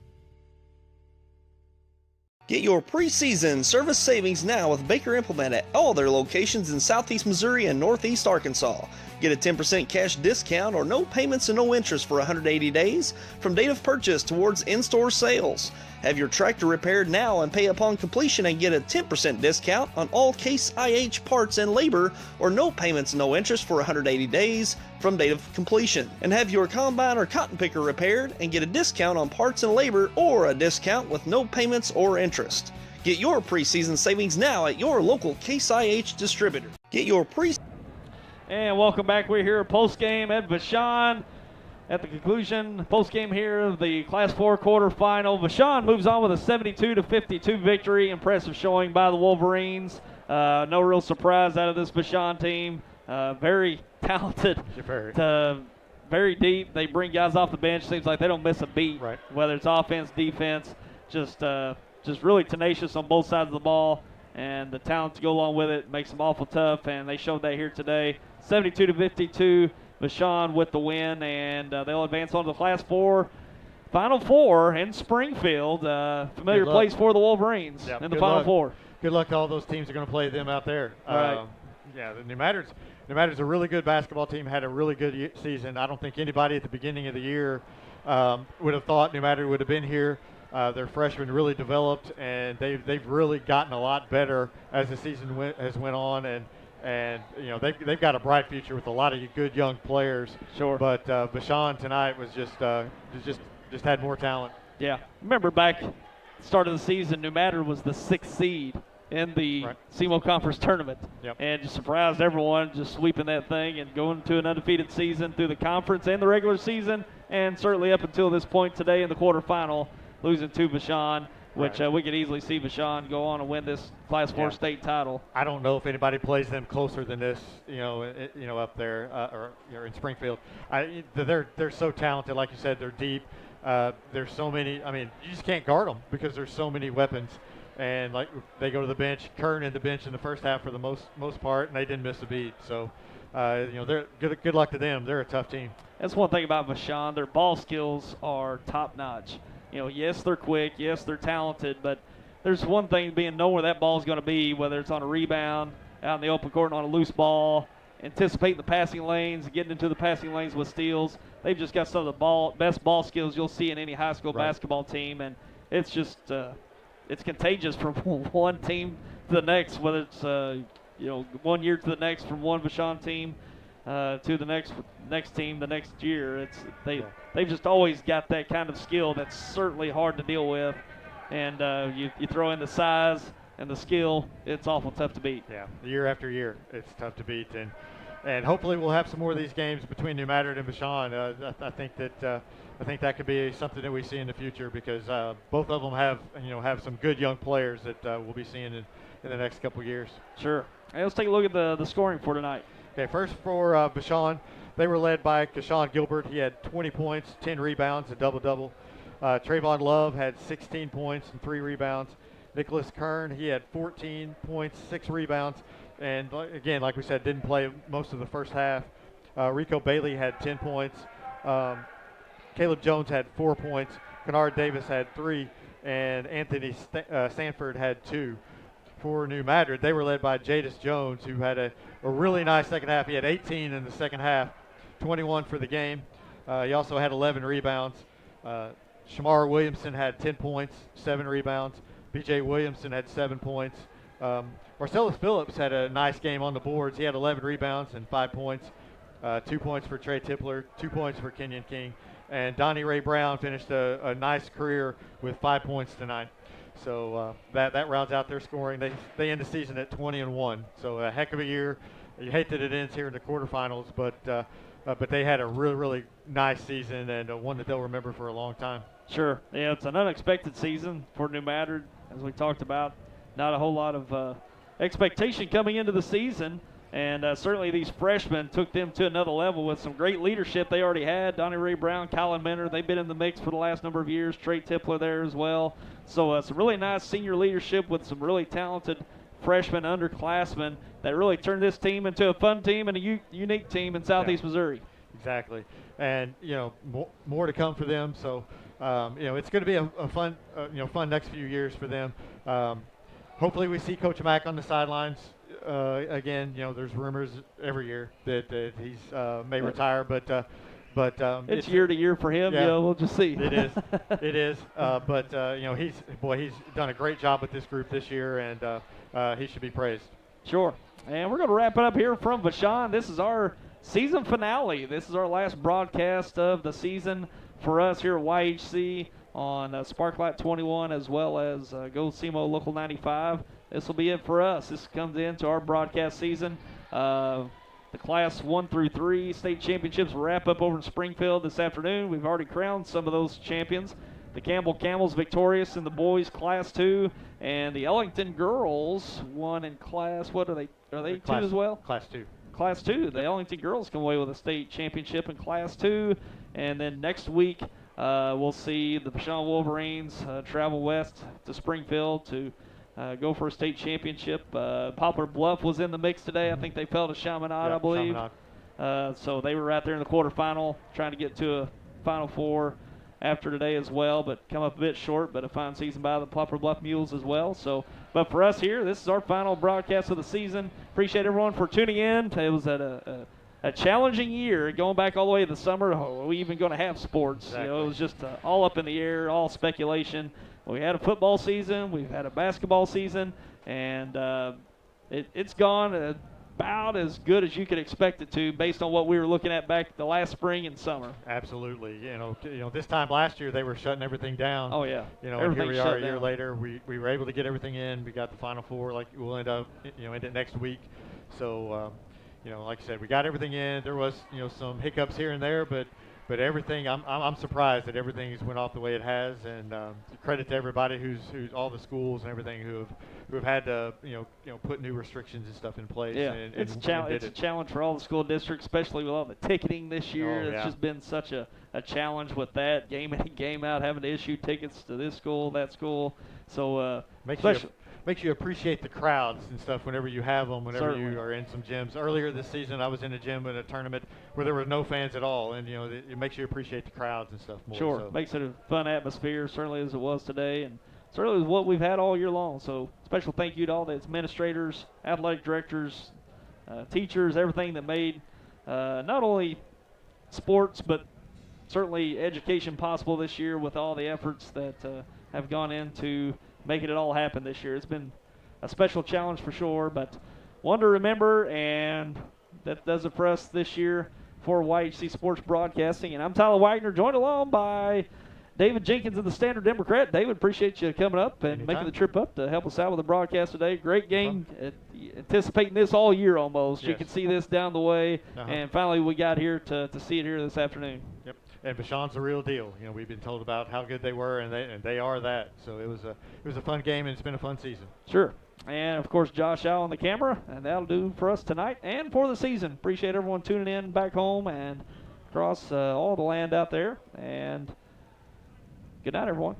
Get your preseason service savings now with Baker Implement at all their locations in Southeast Missouri and Northeast Arkansas. Get a 10% cash discount or no payments and no interest for 180 days from date of purchase towards in-store sales. Have your tractor repaired now and pay upon completion and get a 10% discount on all Case IH parts and labor, or no payments and no interest for 180 days from date of completion. And have your combine or cotton picker repaired and get a discount on parts and labor, or a discount with no payments or interest. Get your preseason savings now at your local Case IH distributor. Get your And welcome back. We're here post-game at Vashon. At the conclusion, post-game here of the Class 4 quarterfinal, Vashon moves on with a 72-52 victory. Impressive showing by the Wolverines. No real surprise out of this Vashon team. Very talented, very deep. They bring guys off the bench. Seems like they don't miss a beat, whether it's offense, defense. Just really tenacious on both sides of the ball, and the talent to go along with it makes them awful tough, and they showed that here today. 72-52. Vashon with the win, and they'll advance on to the Class 4 Final Four in Springfield. Familiar place for the Wolverines in the Final Four. Good luck to all those teams that are going to play them out there. Right. Yeah, the New Madrid's a really good basketball team, had a really good season. I don't think anybody at the beginning of the year would have thought New Madrid would have been here. Their freshmen really developed, and they've really gotten a lot better as the season has went on, and you know they've got a bright future with a lot of good young players. Sure. But Vashon tonight was just had more talent. Yeah. Remember back at the start of the season, New Madrid was the 6th seed in the SEMO Conference tournament, and just surprised everyone, just sweeping that thing and going to an undefeated season through the conference and the regular season, and certainly up until this point today in the quarterfinal, losing to Vashon. Which we could easily see Vashon go on and win this Class 4 state title. I don't know if anybody plays them closer than this, up there or in Springfield. They're so talented, like you said. They're deep. There's so many. I mean, you just can't guard them because there's so many weapons. And like they go to the bench, Kern in the bench in the first half for the most part, and they didn't miss a beat. So, they're good luck to them. They're a tough team. That's one thing about Vashon. Their ball skills are top notch. Yes, they're quick. Yes, they're talented. But there's one thing being know where that ball is going to be, whether it's on a rebound, out in the open court, on a loose ball, anticipating the passing lanes, getting into the passing lanes with steals. They've just got some of the best ball skills you'll see in any high school basketball team, and it's just it's contagious from one team to the next, whether it's 1 year to the next from one Vashon team to the next team the next year. They've just always got that kind of skill that's certainly hard to deal with, and you throw in the size and the skill, it's awful tough to beat. Yeah, year after year, it's tough to beat, and hopefully we'll have some more of these games between New Madrid and Vashon. I think that could be something that we see in the future, because both of them have some good young players that we'll be seeing in the next couple of years. Sure. Hey, let's take a look at the scoring for tonight. Okay, first for Vashon, they were led by Kashawn Gilbert. He had 20 points, 10 rebounds, a double-double. Trayvon Love had 16 points and 3 rebounds. Nicholas Kern, he had 14 points, 6 rebounds. And again, like we said, didn't play most of the first half. Rico Bailey had 10 points. Caleb Jones had 4 points. Kennard Davis had 3, and Anthony Sanford had 2. For New Madrid, they were led by Jadis Jones, who had a really nice second half. He had 18 in the second half, 21 for the game. He also had 11 rebounds. Shamar Williamson had 10 points, 7 rebounds. B.J. Williamson had 7 points. Marcellus Phillips had a nice game on the boards. He had 11 rebounds and 5 points. 2 points for Trey Tippler, 2 points for Kenyon King. And Donnie Ray Brown finished a nice career with 5 points tonight. So that rounds out their scoring. They end the season at 20-1. So a heck of a year. You hate that it ends here in the quarterfinals, but they had a really nice season and one that they'll remember for a long time. Sure. Yeah, it's an unexpected season for New Madrid, as we talked about. Not a whole lot of expectation coming into the season. And certainly these freshmen took them to another level with some great leadership they already had. Donnie Ray Brown, Colin Minner, they've been in the mix for the last number of years. Trey Tippler there as well. So some really nice senior leadership with some really talented freshmen, underclassmen that really turned this team into a fun team and a unique team in Southeast Missouri. Exactly. And, more to come for them. So, it's going to be a fun, fun next few years for them. Hopefully we see Coach Mack on the sidelines. Again, there's rumors every year that he's may retire, but it's year to year for him. Yeah, we'll just see. It is. But he's done a great job with this group this year, and he should be praised. Sure. And we're going to wrap it up here from Vashon. This is our season finale. This is our last broadcast of the season for us here at YHC on Sparklight 21 as well as Go SEMO Local 95. This will be it for us. This comes into our broadcast season. The Class 1 through 3 state championships will wrap up over in Springfield this afternoon. We've already crowned some of those champions. The Campbell Camels victorious in the boys Class 2, and the Ellington girls won in Class, what are they? Are they Class 2 as well? Class 2. Class 2. The Ellington girls come away with a state championship in Class 2. And then next week, we'll see the Vashon Wolverines travel west to Springfield to go for a state championship. Poplar Bluff was in the mix today. I think they fell to Chaminade, I believe. So they were right there in the quarterfinal, trying to get to a Final Four after today as well, but come up a bit short, but a fine season by the Poplar Bluff Mules as well. So, but for us here, this is our final broadcast of the season. Appreciate everyone for tuning in. It was a challenging year, going back all the way to the summer. Are we even going to have sports? Exactly. It was just all up in the air, all speculation. We had a football season, we've had a basketball season, and it's gone about as good as you could expect it to, based on what we were looking at back the last spring and summer. Absolutely. This time last year they were shutting everything down. Oh yeah. And here we are a year later. We were able to get everything in. We got the Final Four, like we'll end up, end it next week. So, like I said, we got everything in. There was, some hiccups here and there, but everything, I'm surprised that everything has went off the way it has, and credit to everybody who's all the schools and everything who have had to put new restrictions and stuff in place. Yeah, and it's a challenge for all the school districts, especially with all the ticketing this year. Oh, yeah. It's just been such a challenge with that, game in, game out, having to issue tickets to this school, that school. So makes you appreciate the crowds and stuff whenever you have them, whenever Certainly. you are in some gyms. Earlier this season, I was in a gym in a tournament where there were no fans at all, and it makes you appreciate the crowds and stuff more. Sure, So. makes it a fun atmosphere, certainly as it was today, and certainly is what we've had all year long. So special thank you to all the administrators, athletic directors, teachers, everything that made not only sports but certainly education possible this year, with all the efforts that have gone into making it all happen this year. It's been a special challenge for sure, but one to remember, and that does it for us this year for YHC Sports Broadcasting. And I'm Tyler Wagner, joined along by David Jenkins of the Standard Democrat. David, appreciate you coming up and making the trip up to help us out with the broadcast today. Great game. Anticipating this all year almost. Yes. You can see this down the way, and finally we got here to see it here this afternoon. Yep. And Vashon's the real deal. We've been told about how good they were, and they are that. So it was a fun game, and it's been a fun season. Sure. And, of course, Josh Al on the camera, and that'll do for us tonight and for the season. Appreciate everyone tuning in back home and across all the land out there. And good night, everyone.